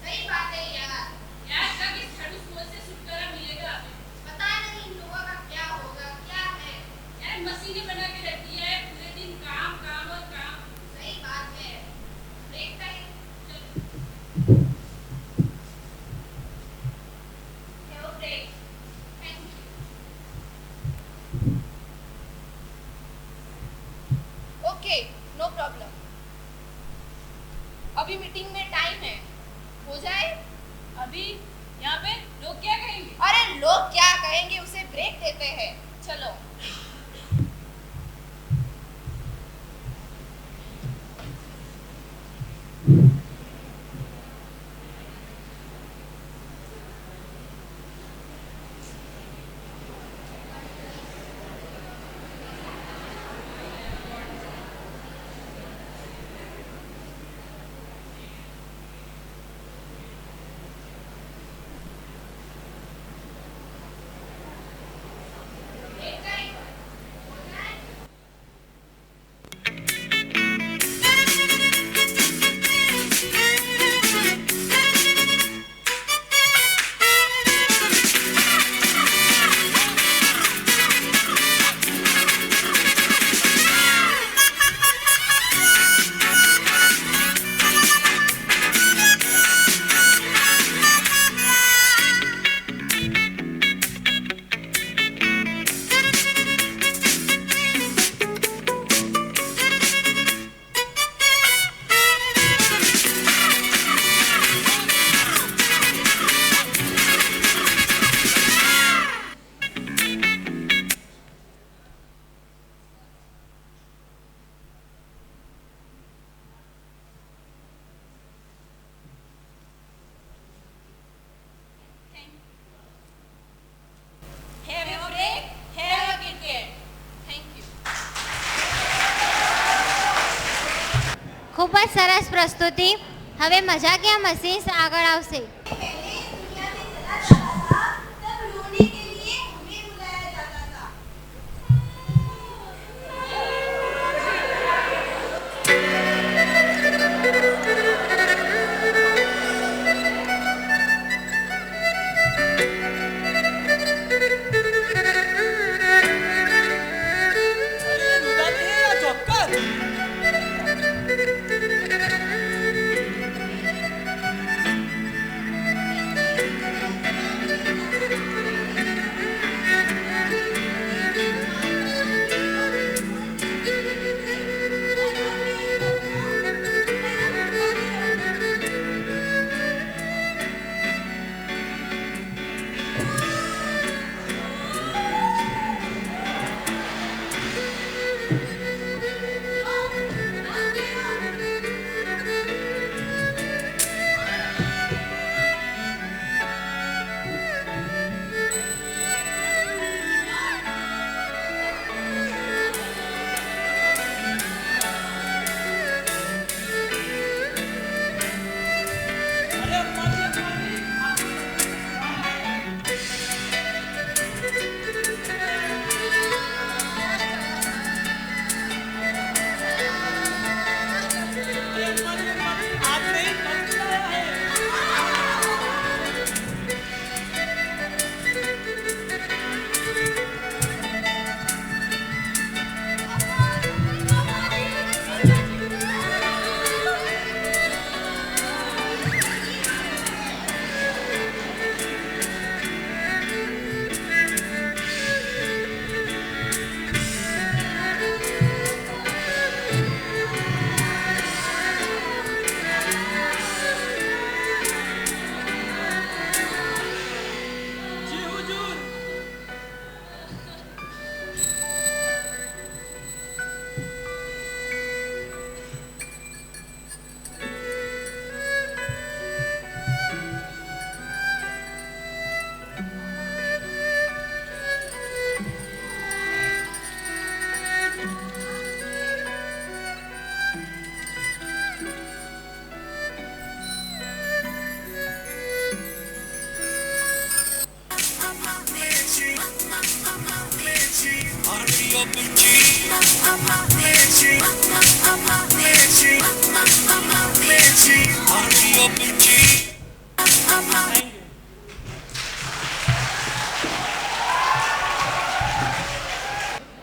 सही बात है यार। यार कब इस खड़ूस बोझ से छुटकारा मिलेगा? पता नहीं इन लोगों का क्या होगा, क्या है यार। मशीनें बना के रखी है, पूरे दिन काम काम और काम। सही बात है। ब्रेक टाइम चलो। Have a break. Thank you. Okay, no problem. अभी मीटिंग में टाइम है, हो जाए? अभी यहाँ पे लोग क्या कहेंगे? अरे लोग क्या कहेंगे उसे ब्रेक देते हैं। चलो। Break time. જ સરસ પ્રસ્તુતિ. હવે મજાકિયા મસીન્સ આગળ આવશે.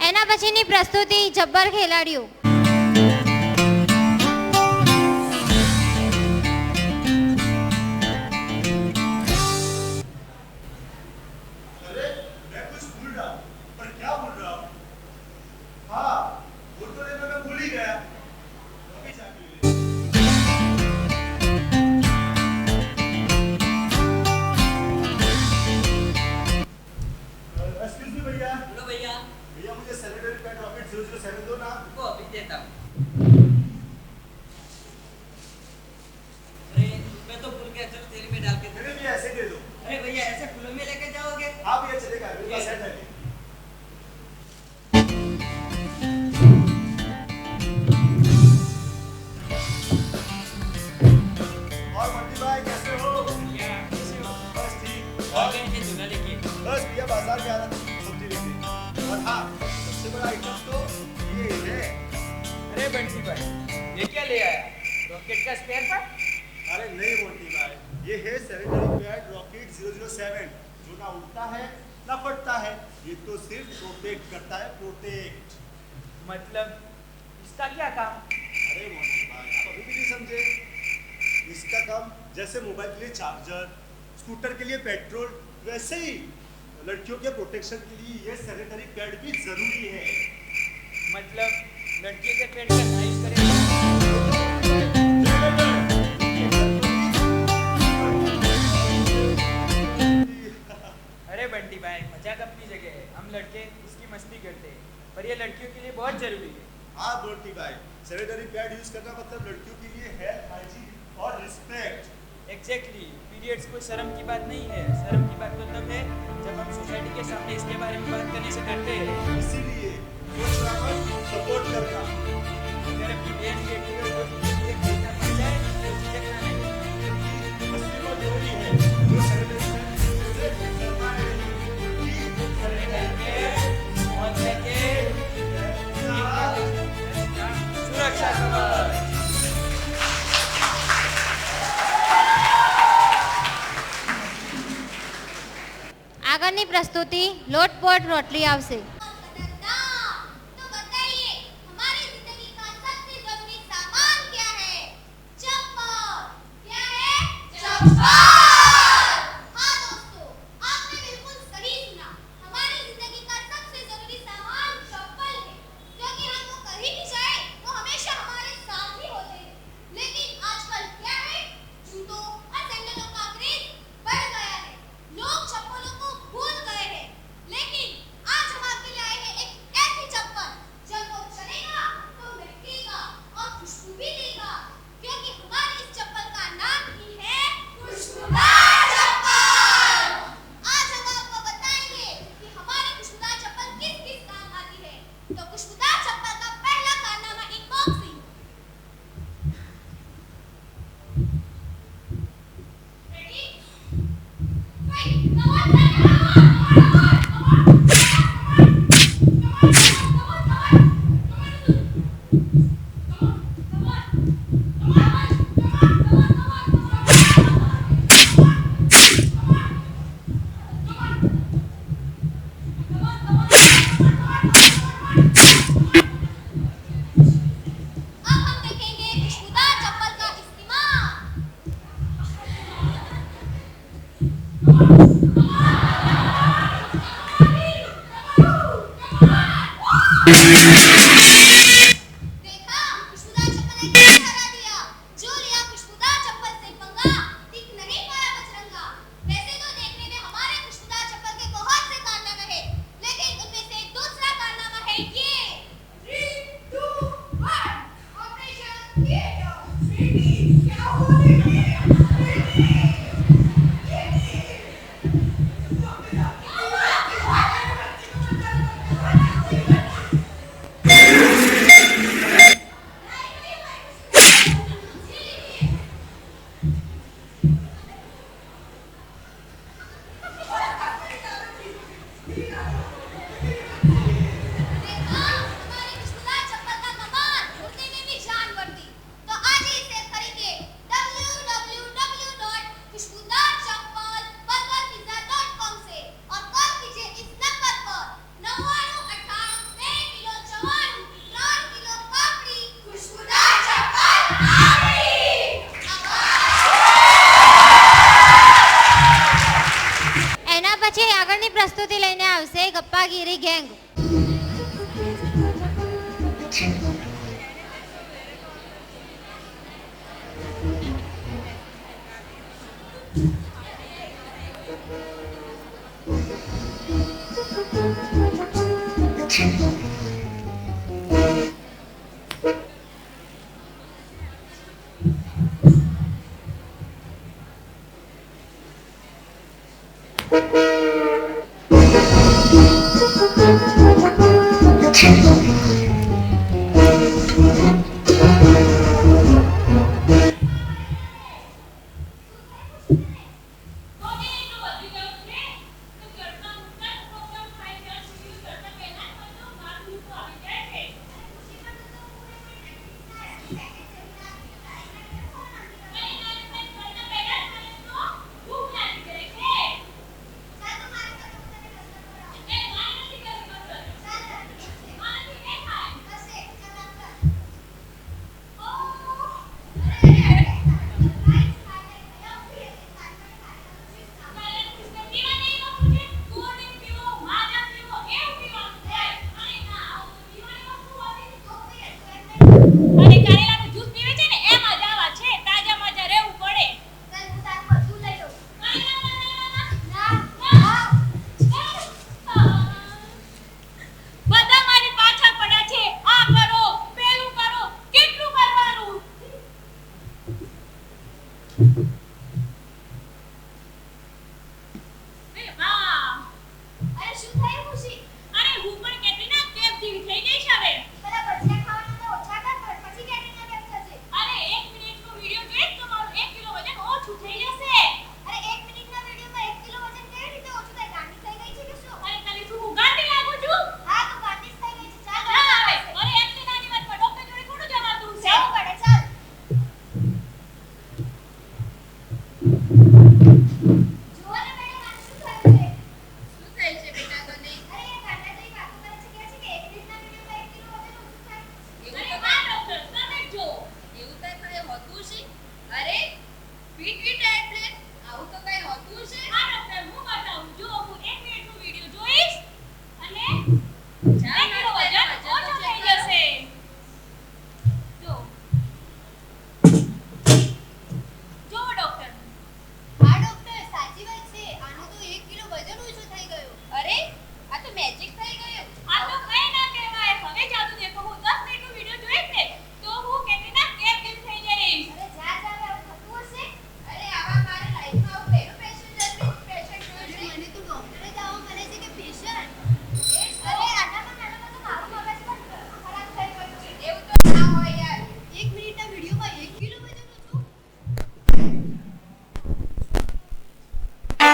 એના પછીની પ્રસ્તુતિ જબ્બર ખેલાડીઓ. मतलब इसका क्या काम? अरे मोहन भाई आप अभी भी नहीं समझे. इसका काम जैसे मोबाइल के लिए चार्जर, स्कूटर के लिए पेट्रोल, वैसे ही लड़कियों के प्रोटेक्शन के लिए ये सैनिटरी पैड भी जरूरी है. मतलब लड़कियों के पैड का यूज करें. अरे बंटी भाई मजाक अपनी जगह है. हम लड़के इसकी मस्ती करते हैं पर ये लड़कियों के लिए बहुत जरूरी है. हाँ बंटी भाई सैनिटरी पैड यूज करना मतलब लड़कियों के लिए हेल्थ, हाइजीन और रिस्पेक्ट. एग्जैक्टली. पीरियड्स कोई शर्म की बात नहीं है. शर्म की बात तो तब है जब हम सोसाइटी के सामने इसके बारे में बात करने से करते हैं. इसीलिए सपोर्ट करना. अगर अपनी बहन बेटी को આગળની પ્રસ્તુતિ લોટપોટ રોટલી આવશે. तो बताइए हमारी जिंदगी का सबसे जरूरी सामान क्या है? चप्पल. क्या है? चप्पल. हाँ दोस्तों, आपने बिल्कुल सही सुना. हमारी जिंदगी का सबसे जरूरी सामान चप्पल है, क्योंकि हम वो कहीं भी जाए तो हमेशा हमारे साथ ही होते हैं. लेकिन आजकल क्या है? जूतों और सैंडलों का क्रेज बढ़ गया है. लोग चप्पलों को भूल गए हैं. लेकिन आज हम आपके लिए आए हैं एक ऐसी चप्पल जब वो चलेगा तो महकेगा और खुशबू भी देगा, क्योंकि हमारी इस चप्पल का नाम ही है खुशबूदार चप्पल. आज हम आपको बताएंगे कि हमारी खुशबूदार चप्पल किस किस काम आती है. तो खुशबूदार चप्पल का पहला कारनामा unboxing. Ready? Fight. Come on. अब हम देखेंगे खुशबूदार चप्पल का इस्तेमाल. देखा, खुशबूदार चप्पल ने क्या हरा दिया. जो लिया खुशबूदार चप्पल से पंगा, दिख नहीं पाया बजरंगा. वैसे तो देखने में हमारे खुशबूदार चप्पल के बहुत से कारनामे हैं, लेकिन उनमें से दूसरा कारनामा है ये. 3, 2, 1. Operation theatre. बेटी, क्या हो रही है? देखा, हमारी खुशबूदार चप्पल का कमाल. उड़ने में भी जान बढ़ती. तो आज ही इसे खरीदिए. www.खुशबूदारचप्पल.burgerpizza.com से और कॉल कीजिए इस नंबर पर 9918 2 किलो जवान 3 किलो पापड़ी. खुशबूदार चप्पल आपकी. એના પછી આગળની પ્રસ્તુતિ લઈને આવશે ગપ્પાગીરી ગેંગ. Thank you. એટલું વજન ઓછું થઈ જશે. જો ડોક્ટર. હા ડોક્ટર, સાચી વાત છે. આનું તો 1 કિલો વજન ઓછું થઈ ગયું. અરે આ તો મેજિક થઈ ગયું. આ તો કઈ ના કહેવાય. હવે જાદુ દેખો. હું 10 મિનિટનો વિડિયો જોઈશ ને તો હું કેટરીના કેફ જેવી થઈ જઈશ. અરે જા જા, આવું થતું હશે. અરે આવા મારે લાઈફમાં આવું પહેલું પેશન્ટ જોયું છે. મને તો ડોક્ટરે જ આવું કહે છે કે પેશન્ટ. અરે આનામાં તો મારું મગજ પણ ખરાબ થઈ ગયું છે. એવું તો ના હોય યાર. 1 મિનિટના વિડિયોમાં 1 કિલો વજન ઓછું. I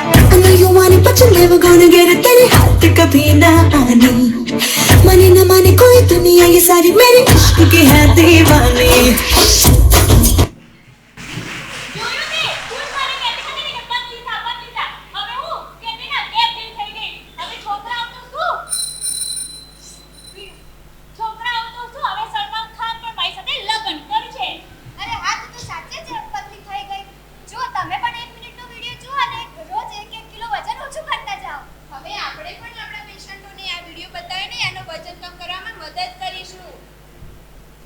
know you want it, but you're never gonna get it. तेरे हाथ कभी ना आनी. माने ना माने कोई दुनिया, ये सारी मेरे इश्क की है दीवानी. જોયું ને? તું મારી કેટરીનાની નંબર લીધા. હવે હું કેટરીના કેફ જેવી થઈ ગઈ. હવે છોકરાઓ તો શું? હવે સલમાન ખાન પણ મારી સાથે લગ્ન કરશે. અરે હા, તું તો સાચે જ પતલી થઈ ગઈ. જો તમે પણ 1 મિનિટનો વિડિયો જુઓ અને રોજ 1 કિલો વજન ઓછું કરતા જાઓ. હવે આપણે પણ આપણા પેશન્ટોને આ વિડિયો બતાવીને એનો વજન કમ કરવામાં મદદ કરીશું.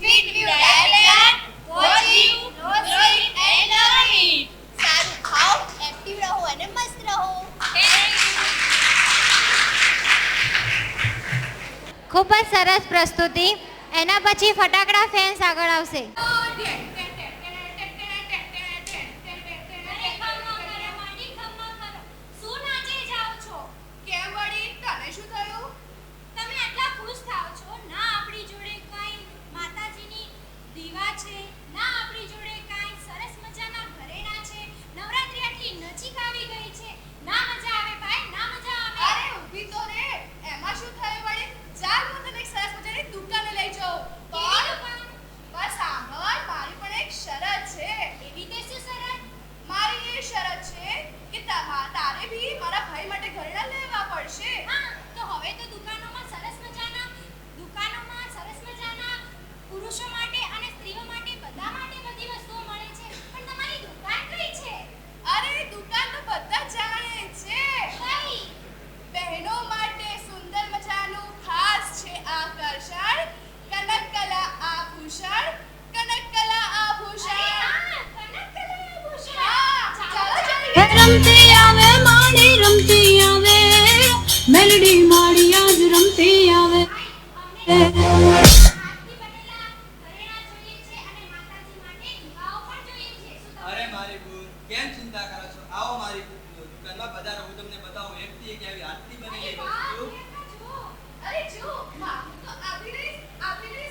Fit view diet, watch it, know it and learn it. સારું ખાઓ, એક્ટિવ રહો અને મસ્ત રહો. ખૂબ જ સરસ પ્રસ્તુતિ. એના પછી ફટાકડા ફેન્સ આગળ આવશે. શું નાચી જાવ છો? કેમ વળી? તને શું થયું? તમે આટલા ખુશ થાવ છો? ના આપણી જોડે કાંઈ માતાજીની દીવા છે, ના આપણી જોડે કાંઈ સરસ મજાના ઘરેણાં છે, નવરાત્રી આટલી નજીક આવી ગઈ છે. ના મજા આવે ભાઈ, ના મજા આવે. અરે ઊભી તો રે. એમાં શું થયું વળી? ચાલ હું તને એક સરસ મજાની દુકાને લઈ જાઉં. કેવી દુકાન? બસ સાંભળ, મારી પણ એક શરત છે. એવી તે શું શરત? મારી એ શરત છે કે તારે બી મારા ભાઈ માટે ઘરેણાં લેવા પડશે. હા, તો હવે તો દુકાનોમાં સરસ મજાના પુરુષો માટે અને સ્ત્રીઓ માટે બધા માટે બધી વસ્તુઓ મળે છે. પણ તમારી દુકાન કઈ છે? અરે દુકાન તો બધા જાણે છે. કઈ? બહેનો માટે સુંદર મજાનું ખાસ છે આકર્ષણ. કનકકલા આભૂષણ, કનકકલા આભૂષણ. અરે હા, કનકકલા આભૂષણ. હા, ચાલો જલ્દી. રમતી આવે માડી રમતી આવે, મેલડી માડી આજ રમતી આવે. હાથથી બનેલા ઘરેણાં જોઈએ છે અને માતાજી માટે દીવાઓ પણ જોઈએ છે. શું તમે અરે મારી બૂન, કેમ ચિંતા કરો છો? આવો મારી દુકાનમાં પધારો. હું તમને બતાવું એકથી એક આવી હાથથી બનેલી વસ્તુ. અરે જો, માં તો આપી લઈશ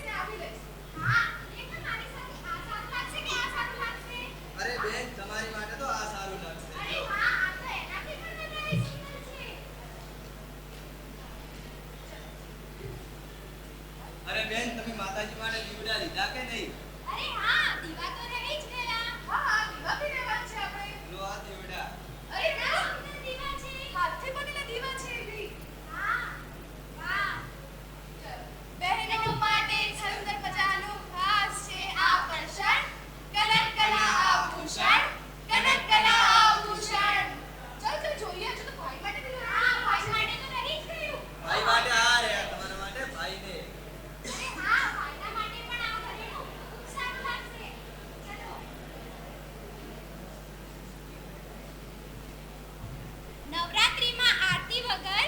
ને આપી લઈશ. હા, એટલે મારી સાથે આ સારું લાગશે કે આ સારું લાગશે? અરે બેન, તમારી માટે તો આ સારું લાગશે. અરે જો. વાહ, આ તો એનાથી પણ વધારે સુંદર છે. અરે બેન, તમે માતાજી માટે દીવડા લીધા કે નહીં? અરે હા, દીવા તો રહી જ ગયા. હા, દીવા બી લેવા છે આપણે. લો આ દીવડા. અરે ના, સુંદર દીવા છે. હાથથી બનેલા દીવા છે એ બી. હા, વાહ. બહેનો માટે સુંદર મજાનું ખાસ છે આકર્ષણ. કનકકલા આભૂષણ, કનકકલા આભૂષણ. ચાલ જોઈએ છે તો ભાઈ માટે બી લેવા. હા, ભાઈ માટે તો રહી જ ગયું. ભાઈ માટે આ રહ્યા, તમારા માટે ભાઈને. અરે હા, ભાઈના માટે પણ આ ઘરેણું ખૂબ સારું લાગશે. ચલો. નવરાત્રીમાં આરતી વગર,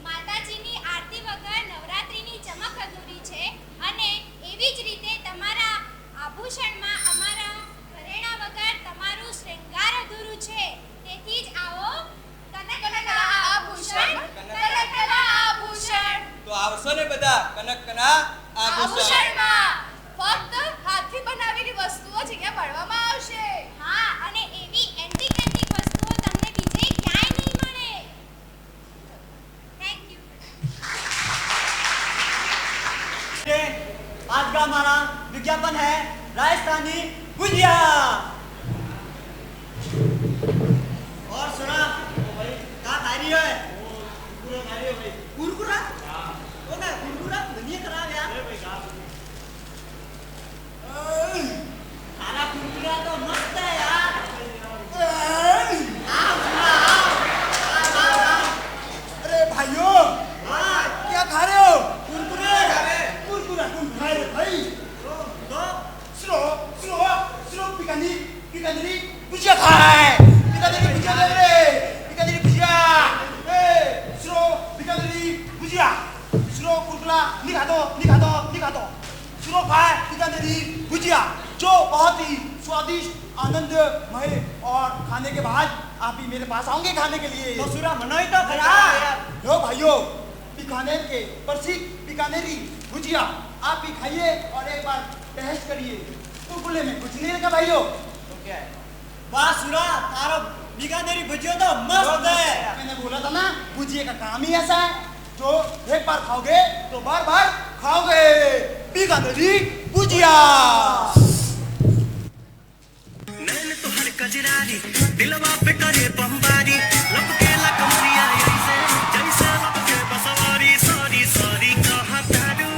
માતાજીની આરતી વગર નવરાત્રીની ચમક અધૂરી છે અને એવી જ રીતે તમારા આભૂષણમાં અમારા ઘરેણાં વગર તમારું શૃંગાર અધૂરું છે. તેથી જ આવો કનકકલા આભૂષણ, કનકકલા આભૂષણ. તો આવશો ને બધા કનકકલા આભૂષણ. આભૂષણમાં ફક્ત હાથથી બનાવેલી વસ્તુઓ જ અહીંયા મળવામાં આવશે. હા, અને એવી એન્ટિક વસ્તુઓ તમને બીજે ક્યાંય નહીં મળે. Thank you. आज का हमारा विज्ञापन है राजस्थानी गुजिया. और सुना भाई, कहाँ खा रही है? कुरकुरा खा रही है भाई. कुरकुरा? हाँ. वो क्या कुरकुरा बनिए खराब यार. खाना कुरकुरा तो मस्त है यार. आओ सुना आओ. अरे भाइयों, क्या खा रहे हो? बीकानेरी भुजिया खाए बीकानेरी भुजिया दे रे बीकानेरी भुजिया ए सुनो बीकानेरी भुजिया सुनो कुरकुरा निखा दो सुनो खाए बीकानेरी भुजिया जो बहुत ही स्वादिष्ट आनंदमय और खाने के बाद आप भी मेरे पास आओगे खाने के लिए तो सुरा मनो ही तो खरा लो भाइयों बीकानेर के प्रसिद्ध बीकानेरी भुजिया आप भी खाइए और एक बार टेस्ट करिए कुरकुरे में कुछ नहीं लगा भाइयों तो क्या है वाह सुरा तारो बीकानेरी भुजिया तो मस्त है मैंने बोला था ना भुजिया का काम ही ऐसा है जो एक बार खाओगे तो बार बार खाओगे बीकानेरी भुजिया नैन तो हर कजरारी दिलवा पे करे बमबारी लपके ला कमरिया ऐसे जैसे लपके बसवारी सॉरी सॉरी कहा तारू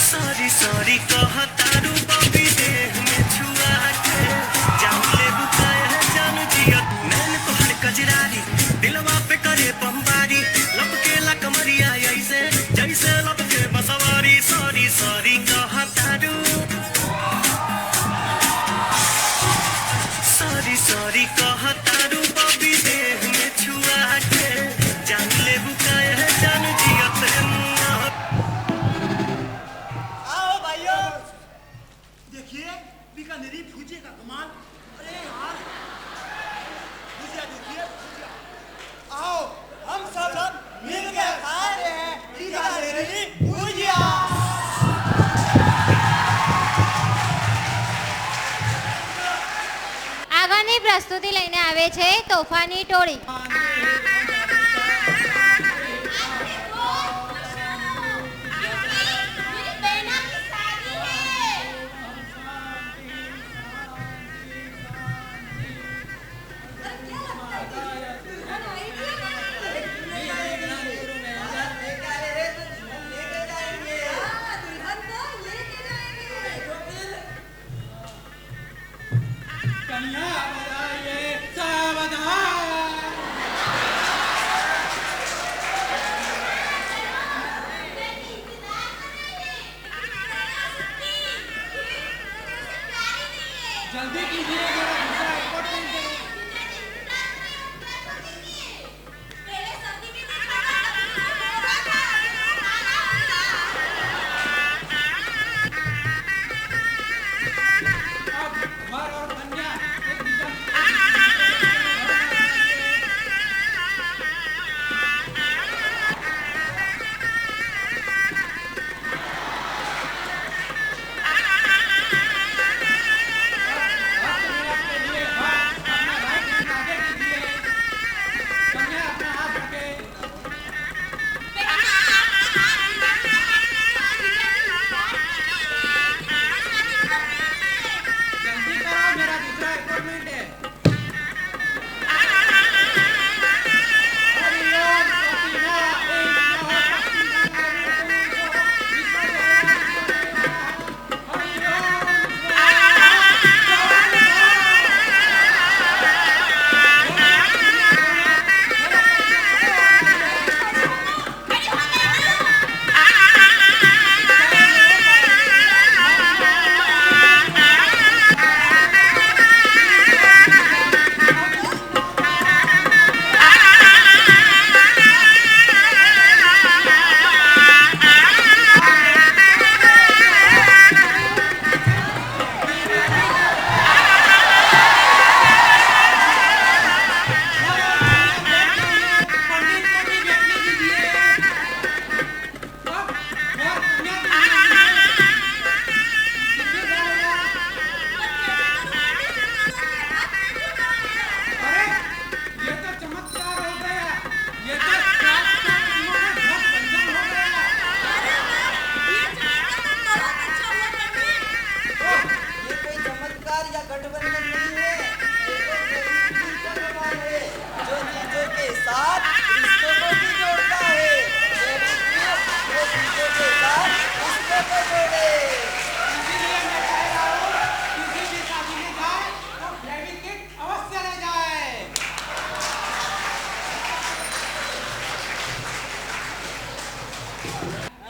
सॉरी सॉरी कहा तारू बॉबी देह में छुआ के जान ले बुकाया है जान जिया नैन तो हर कजरारी दिलवा पे करे बमबारी लपके ला कमरिया ऐसे जैसे लपके बसवारी सॉरी सॉरी कहा तारू सॉरी सॉरी कहा तारू बॉबी देह में छुआ के जान ले बुकाया है जान जिया आओ भाइयों देखिए बीकानेरी भुजिया का कमाल अरे यार भुजिया देखिए भुजिया आओ हम सब लोग मिल के खा रहे हैं बीकानेरी भुजिया આગળની પ્રસ્તુતિ લઈને આવે છે તોફાની ટોળી जल्दी कीजिए मेरा दूसरा एयरपोर्ट मिल गया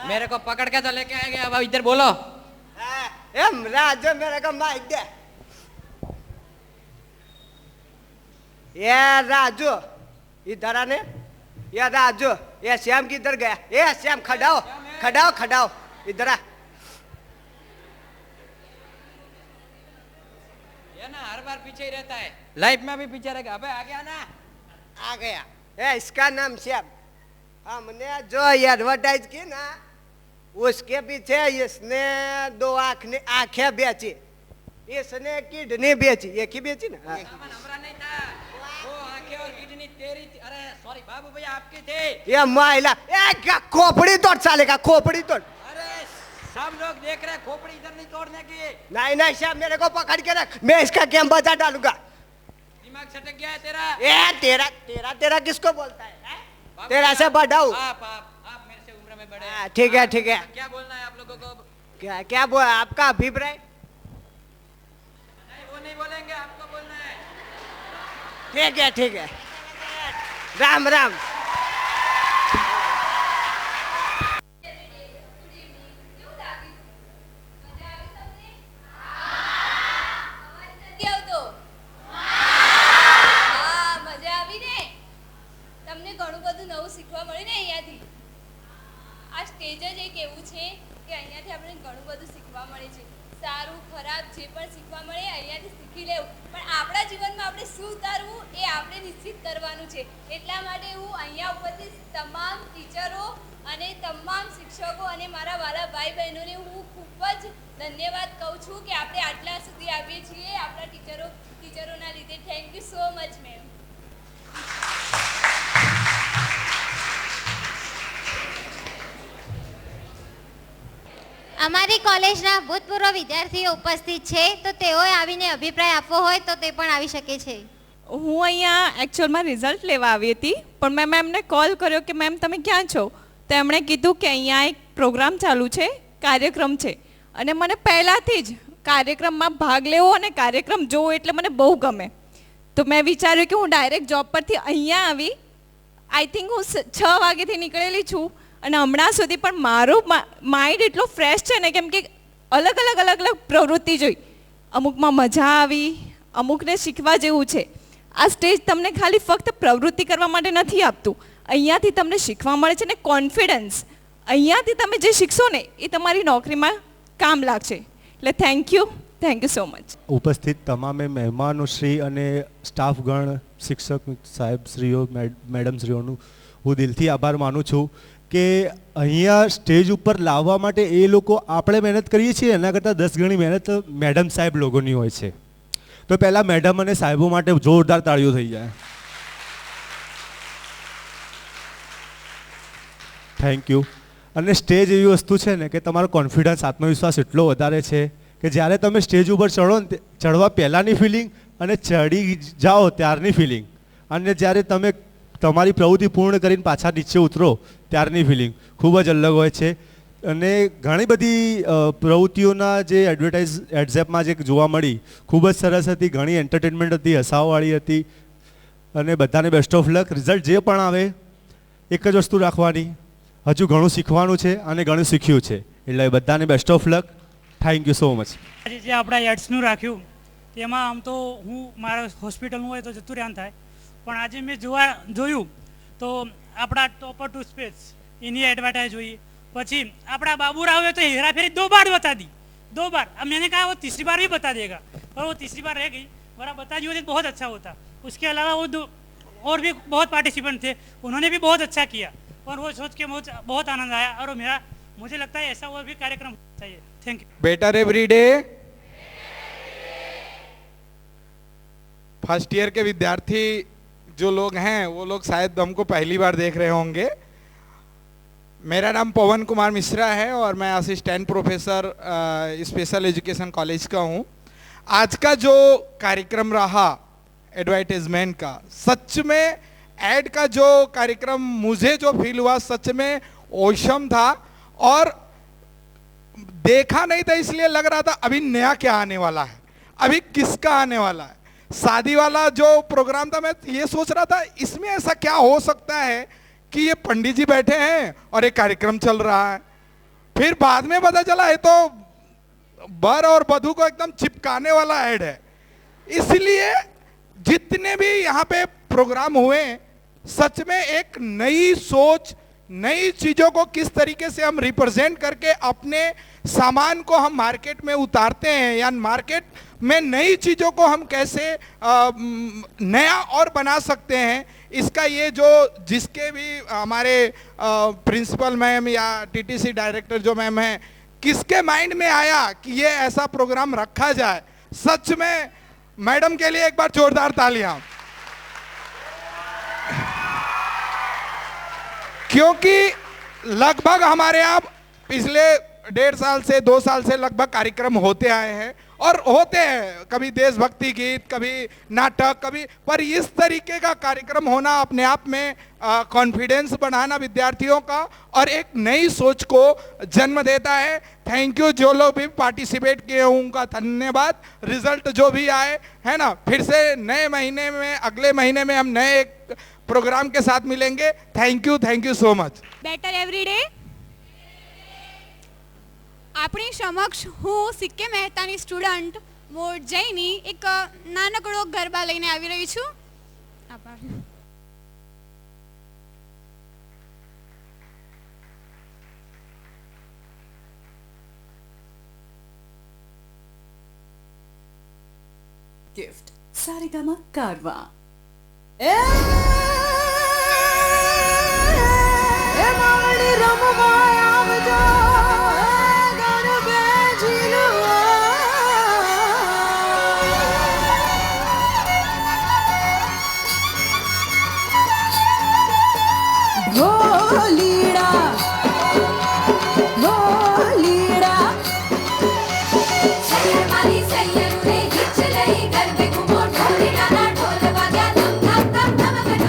मेरे को पकड़ के तो लेके आएंगे अब इधर बोलो एम राजू मेरे को माइक दे। ये राजू इधर आने। ये राजू ये श्याम किधर गया? ये श्याम खड़ाओ खड़ाओ खड़ाओ इधर आ। ये ना हर बार पीछे ही रहता है, लाइफ में भी पीछे रहेगा। अबे आ गया ना? आ गया। ए इसका नाम श्याम। हमने जो एडवर्टाइज की ना उसके पीछे इसने 2 आंखें बेची, इसने किडनी बेची। एक ही बेची ना? हमारा नहीं था वो आंखें और किडनी तेरी थी। अरे सॉरी बाबू भैया आपकी थी। ये महिला ए खोपड़ी तोड़ साले का, खोपड़ी तोड़। अरे सब लोग देख रहे, खोपड़ी इधर नहीं तोड़ने की। नहीं नहीं श्याम मेरे को पकड़ के रख, मैं इसका गेम बजा डालूंगा। दिमाग सटक गया है तेरा। ए तेरा तेरा तेरा किसको बोलता है? तेरा से बड़ा हूँ। आप मेरे से उम्र में बड़े हैं। ठीक है ठीक है। क्या बोलना है आप लोगों को? क्या क्या बोल आपका अभिप्राय? नहीं वो नहीं बोलेंगे, आपको बोलना है। ठीक है ठीक है। राम राम। ઘણું બધું નવું શીખવા મળ્યું ને અહીંયાથી. આ સ્ટેજ જ એક એવું છે કે અહીંયાથી આપણે ઘણું બધું શીખવા મળે છે. સારું ખરાબ જે પણ શીખવા મળે અહીંયાથી શીખી લેવું, પણ આપણા જીવનમાં આપણે શું ઉતારવું એ આપણે નિશ્ચિત કરવાનું છે. એટલા માટે હું અહીંયા ઉપસ્થિત તમામ ટીચરો અને તમામ શિક્ષકો અને મારા વાલા ભાઈ બહેનોને હું ખૂબ જ ધન્યવાદ કહું છું કે આપણે આટલા સુધી આવીએ છીએ આપણા ટીચરોના લીધે. Thank you so much ma'am. અમારી કોલેજના ભૂતપૂર્વ વિદ્યાર્થીઓ ઉપસ્થિત છે, તો તેઓએ આવીને અભિપ્રાય આપવો હોય તો તે પણ આવી શકે છે. હું અહીંયા એકચ્યુઅલમાં રિઝલ્ટ લેવા આવી હતી, પણ મેં મેમને કોલ કર્યો કે મેમ તમે ક્યાં છો? તો એમણે કીધું કે અહીંયા એક પ્રોગ્રામ ચાલુ છે, કાર્યક્રમ છે, અને મને પહેલાંથી જ કાર્યક્રમમાં ભાગ લેવો અને કાર્યક્રમ જોવો એટલે મને બહુ ગમે. તો મેં વિચાર્યું કે હું ડાયરેક્ટ જોબ પરથી અહીંયા આવી. આઈ થિંક હું 6 વાગ્યાથી નીકળેલી છું અને હમણાં સુધી પણ મારું માઇન્ડ એટલો ફ્રેશ છે ને, કેમ કે અલગ અલગ પ્રવૃત્તિ જોઈ, અમુકમાં મજા આવી, અમુકને શીખવા જેવું છે. આ સ્ટેજ તમને ખાલી ફક્ત પ્રવૃત્તિ કરવા માટે નથી આપતું, અહીંયાથી તમને શીખવા મળે છે ને કોન્ફિડન્સ. અહીંયાથી તમે જે શીખશો ને એ તમારી નોકરીમાં કામ લાગશે. એટલે થેન્ક યુ સો મચ. ઉપસ્થિત તમામે મહેમાનોશ્રી અને સ્ટાફગણ, શિક્ષક સાહેબશ્રીઓ, મેડમશ્રીઓનું હું દિલથી આભાર માનું છું કે અહીંયા સ્ટેજ ઉપર લાવવા માટે એ લોકો આપણે મહેનત કરીએ છીએ એના કરતાં 10 ગણી મહેનત મેડમ સાહેબ લોકોની હોય છે. તો પહેલાં મેડમ અને સાહેબો માટે જોરદાર તાળીઓ થઈ જાય. Thank you. અને સ્ટેજ એવી વસ્તુ છે ને કે તમારો કોન્ફિડન્સ, આત્મવિશ્વાસ એટલો વધારે છે કે જ્યારે તમે સ્ટેજ ઉપર ચડો ને ચડવા પહેલાંની ફિલિંગ અને ચડી જાઓ ત્યારની ફિલિંગ, અને જ્યારે તમે તમારી પ્રવૃત્તિ પૂર્ણ કરીને પાછા નીચે ઉતરો ત્યારની ફિલિંગ ખૂબ જ અલગ હોય છે. અને ઘણી બધી પ્રવૃત્તિઓના જે એડઝેપમાં જે જોવા મળી ખૂબ જ સરસ હતી, ઘણી એન્ટરટેનમેન્ટ હતી, હસાવવાળી હતી. અને બધાને બેસ્ટ ઓફ લક. રિઝલ્ટ જે પણ આવે એક જ વસ્તુ રાખવાની, હજુ ઘણું શીખવાનું છે અને ઘણું શીખ્યું છે. એટલે બધાને best of luck. Thank you so much. આજે જે આપણા એડ્સનું રાખ્યું તેમાં આમ તો હું મારા હોસ્પિટલનું હોય તો જતું રહ્યા થાય, પણ આજે મેં જોયું તો આપણા ટોપર ટૂથપેસ્ટ એની એડवर्टाइज हुई, પછી આપણા बाबूराव तो हेरा फेरी 2 बार बता दी, 2 बार. अब मैंने कहा वो तीसरी बार भी बता देगा, पर वो तीसरी बार रह गई, वरना बता दी होती तो बहुत अच्छा होता. उसके अलावा वो और भी बहुत पार्टिसिपेंट थे, उन्होंने भी बहुत अच्छा किया और वो सोच के बहुत आनंद आया. और मुझे लगता है ऐसा और भी कार्यक्रम चाहिए. Thank you. Better every day. First year के विद्यार्थी जो लोग हैं वो लोग शायद हमको पहली बार देख रहे होंगे. मेरा नाम पवन कुमार मिश्रा है और मैं assistant professor special education college का हूँ. आज का जो कार्यक्रम रहा एडवर्टाइजमेंट का, सच में ऐड का जो कार्यक्रम मुझे जो फील हुआ सच में औसम था. और देखा नहीं था इसलिए लग रहा था अभी नया क्या आने वाला है, अभी किसका आने वाला है. शादी वाला जो प्रोग्राम था मैं ये सोच रहा था इसमें ऐसा क्या हो सकता है कि ये पंडित जी बैठे हैं और एक कार्यक्रम चल रहा है. फिर बाद में पता चला है तो बर और बधू को एकदम चिपकाने वाला ऐड है। इसलिए जितने भी यहाँ पे प्रोग्राम हुए, सच में एक नई सोच, नई चीजों को किस तरीके से हम रिप्रेजेंट करके अपने सामान को हम मार्केट में उतारते हैं, या मार्केट में नई चीजों को हम कैसे नया और बना सकते हैं, इसका ये जो जिसके भी हमारे प्रिंसिपल मैम या टीटीसी डायरेक्टर जो मैम है, किसके माइंड में आया कि ये ऐसा प्रोग्राम रखा जाए। सच में मैडम के लिए एक बार जोरदार तालियां, क्योंकि लगभग हमारे यहाँ पिछले 1.5 साल से 2 साल से लगभग कार्यक्रम होते आए हैं, और होते हैं कभी देशभक्ति गीत, कभी नाटक, कभी, पर इस तरीके का कार्यक्रम होना अपने आप में कॉन्फिडेंस बढ़ाना विद्यार्थियों का और एक नई सोच को जन्म देता है। थैंक यू, जो लोग भी पार्टिसिपेट किए उनका धन्यवाद। रिजल्ट जो भी आए है ना, फिर से नए महीने में, अगले महीने में हम नए एक प्रोग्राम के साथ मिलेंगे। Thank you so much. Better everyday આપણી સમક્ષ હું સિક્કે મહેતાની સ્ટુડન્ટ મોડ જૈની એક નાનકડો ગરબા લઈને આવી રહી છું. આભાર. Gift Sarigama Karwa. સૈયર રે ગીચ લઈ ગરબે ઘૂમો ઢોલી નાના ઢોલ વાગ્યા ધમ ધમ ધમ ધમ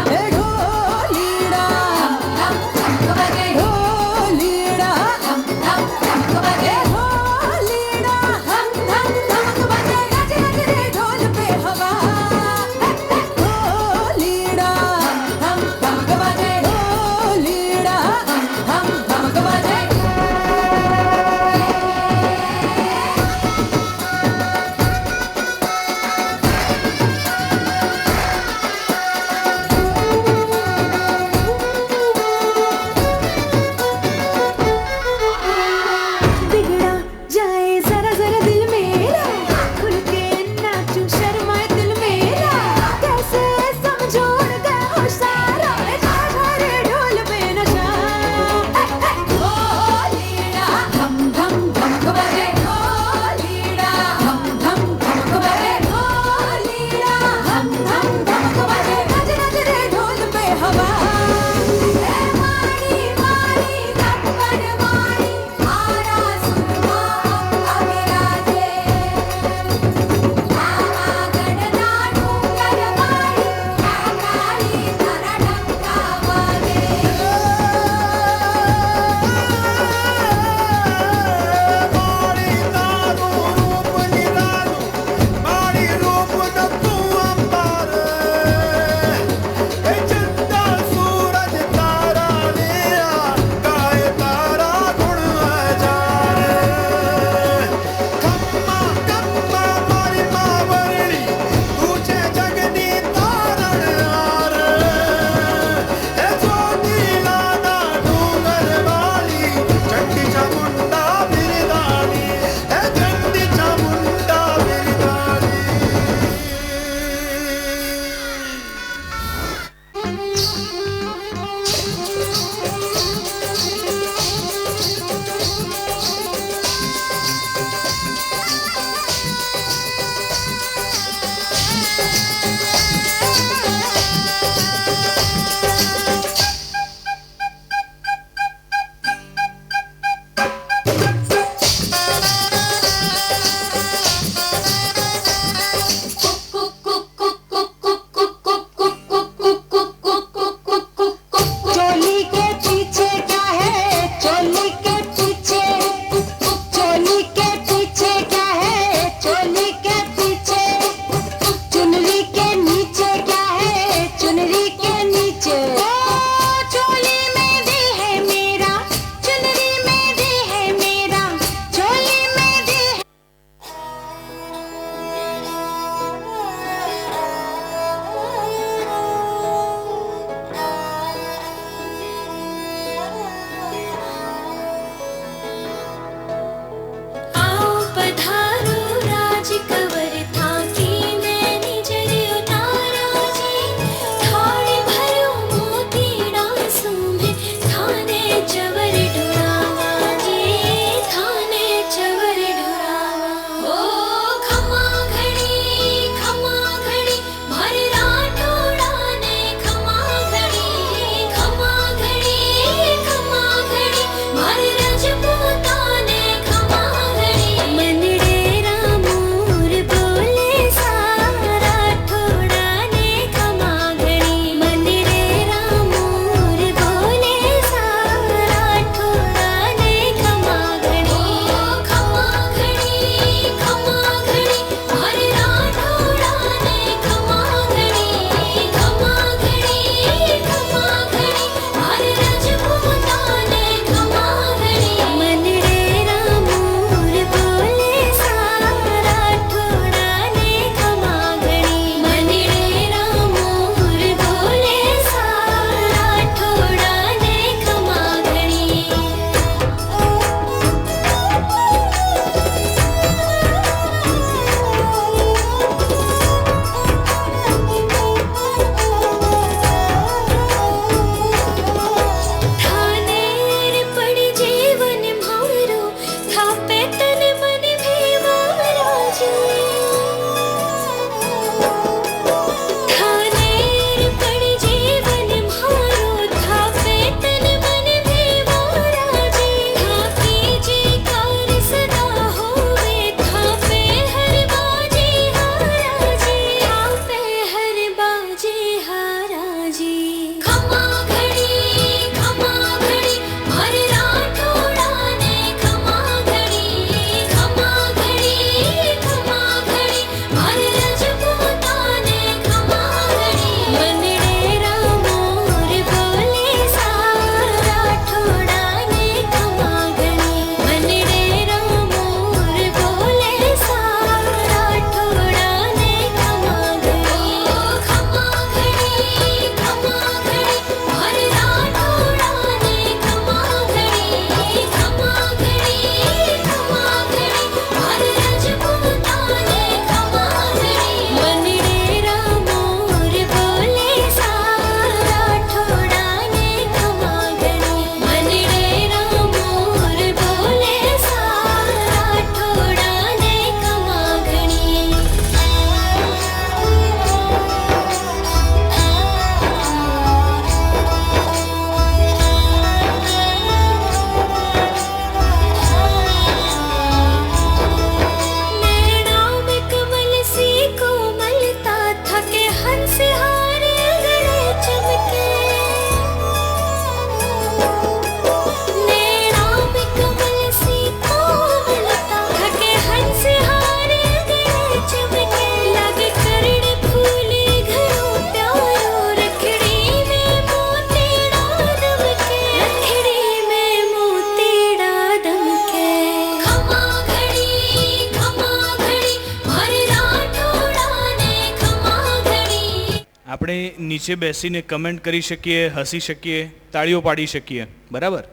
નીચે બેસીને કમેન્ટ કરી શકીએ, હસી શકીએ, તાળીઓ પાડી શકીએ, બરાબર?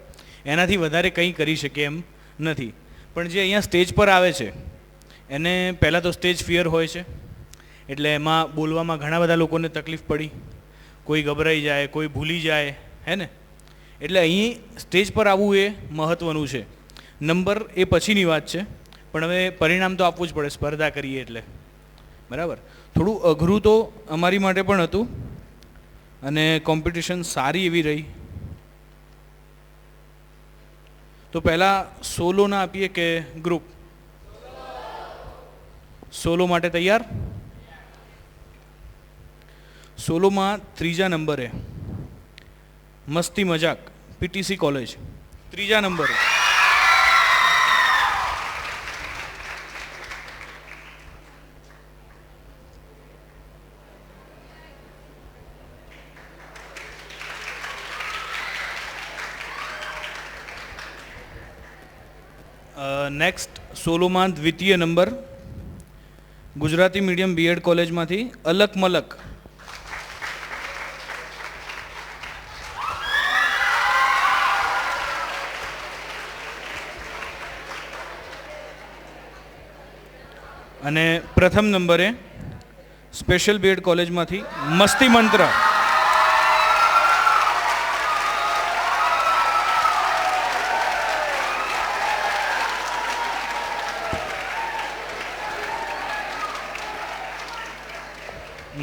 એનાથી વધારે કંઈ કરી શકીએ એમ નથી. પણ જે અહીંયા સ્ટેજ પર આવે છે એને પહેલાં તો સ્ટેજ ફિયર હોય છે, એટલે એમાં બોલવામાં ઘણા બધા લોકોને તકલીફ પડી, કોઈ ગભરાઈ જાય, કોઈ ભૂલી જાય, હે ને? એટલે અહીં સ્ટેજ પર આવવું એ મહત્ત્વનું છે. નંબર એ પછીની વાત છે, પણ હવે પરિણામ તો આપવું જ પડે, સ્પર્ધા કરીએ એટલે, બરાબર? થોડું અઘરું તો અમારી માટે પણ હતું અને કોમ્પિટિશન સારી એવી રહી. તો પહેલાં સોલોના આપીએ કે ગ્રુપ? સોલો માટે તૈયાર? સોલોમાં 3જા નંબરે મસ્તી મજાક, પીટીસી કોલેજ, 3જા નંબરે. નેક્સ્ટ સોલોમાં 2ય નંબર ગુજરાતી મીડિયમ બીએડ કોલેજમાંથી અલક મલક. અને પ્રથમ નંબરે સ્પેશિયલ બીએડ કોલેજમાંથી મસ્તી મંત્ર.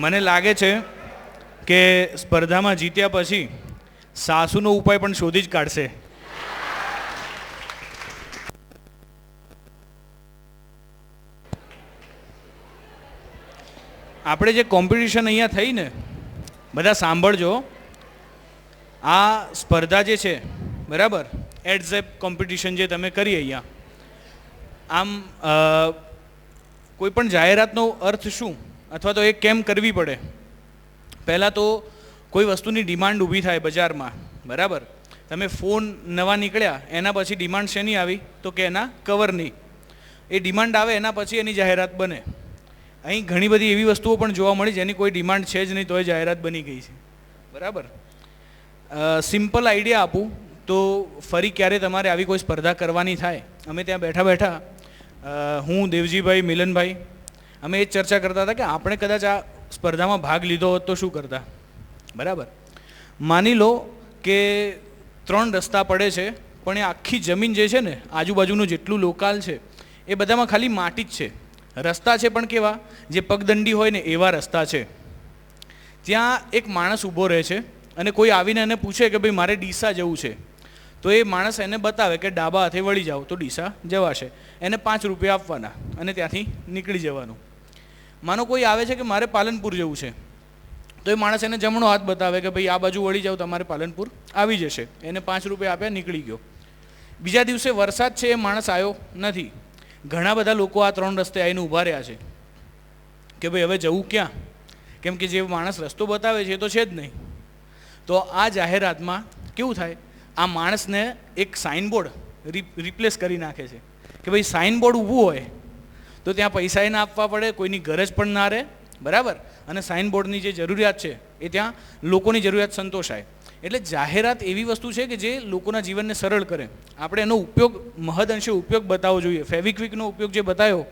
મને લાગે છે કે સ્પર્ધામાં જીત્યા પછી સાસુનો ઉપાય પણ શોધી જ કાઢશે. આપણે જે કોમ્પિટિશન અહીંયા થઈ ને, બધા સાંભળજો. આ સ્પર્ધા જે છે, બરાબર, એડઝેપ કોમ્પિટિશન જે તમે કરી અહીંયા, આમ કોઈ પણ જાહેરાતનો અર્થ શું અથવા તો એ કેમ કરવી પડે? પહેલાં તો કોઈ વસ્તુની ડિમાન્ડ ઊભી થાય બજારમાં, બરાબર? તમે ફોન નવા નીકળ્યા એના પછી ડિમાન્ડ શેની આવી? તો કે એના કવરની. એ ડિમાન્ડ આવે એના પછી એની જાહેરાત બને. અહીં ઘણી બધી એવી વસ્તુઓ પણ જોવા મળી જેની કોઈ ડિમાન્ડ છે જ નહીં તોય જાહેરાત બની ગઈ છે, બરાબર? સિમ્પલ આઈડિયા આપું તો ફરી ક્યારે તમારે આવી કોઈ સ્પર્ધા કરવાની થાય, અમે ત્યાં બેઠા બેઠા હું, દેવજીભાઈ, મિલનભાઈ, અમે એ જ ચર્ચા કરતા હતા કે આપણે કદાચ આ સ્પર્ધામાં ભાગ લીધો હોત તો શું કરતા, બરાબર? માની લો કે 3 રસ્તા પડે છે, પણ એ આખી જમીન જે છે ને, આજુબાજુનું જેટલું લોકાલ છે એ બધામાં ખાલી માટી જ છે. રસ્તા છે પણ કેવા? જે પગદંડી હોય ને એવા રસ્તા છે. ત્યાં એક માણસ ઊભો રહે છે અને કોઈ આવીને એને પૂછે કે ભાઈ મારે ડીસા જવું છે, તો એ માણસ એને બતાવે કે ડાબા હાથે વળી જાઓ તો ડીસા જવાશે. એને 5 રૂપિયા આપવાના અને ત્યાંથી નીકળી જવાનું. માનો કોઈ આવે છે કે મારે પાલનપુર જવું છે, તો એ માણસ એને જમણો હાથ બતાવે કે ભાઈ આ બાજુ વળી જાઓ તમારે પાલનપુર આવી જશે. એને 5 રૂપિયા આપ્યા, નીકળી ગયો. બીજા દિવસે વરસાદ છે, એ માણસ આવ્યો નથી. ઘણા બધા લોકો આ 3 રસ્તે આવીને ઊભા રહ્યા છે કે ભાઈ હવે જવું ક્યાં, કેમ કે જે માણસ રસ્તો બતાવે છે એ તો છે જ નહીં. તો આ જાહેરાતમાં કેવું થાય? આ માણસને એક સાઇનબોર્ડ રિપ્લેસ કરી નાખે છે કે ભાઈ સાઇનબોર્ડ ઊભું હોય તો ત્યાં પૈસાએ ના આપવા પડે, કોઈની ગરજ પણ ના રહે, બરાબર? અને સાઇનબોર્ડની જે જરૂરિયાત છે એ ત્યાં લોકોની જરૂરિયાત સંતોષાય. એટલે જાહેરાત એવી વસ્તુ છે કે જે લોકોના જીવનને સરળ કરે. આપણે એનો ઉપયોગ મહદઅંશે ઉપયોગ બતાવવો જોઈએ. ફેવિક્વિકનો ઉપયોગ જે બતાવ્યો,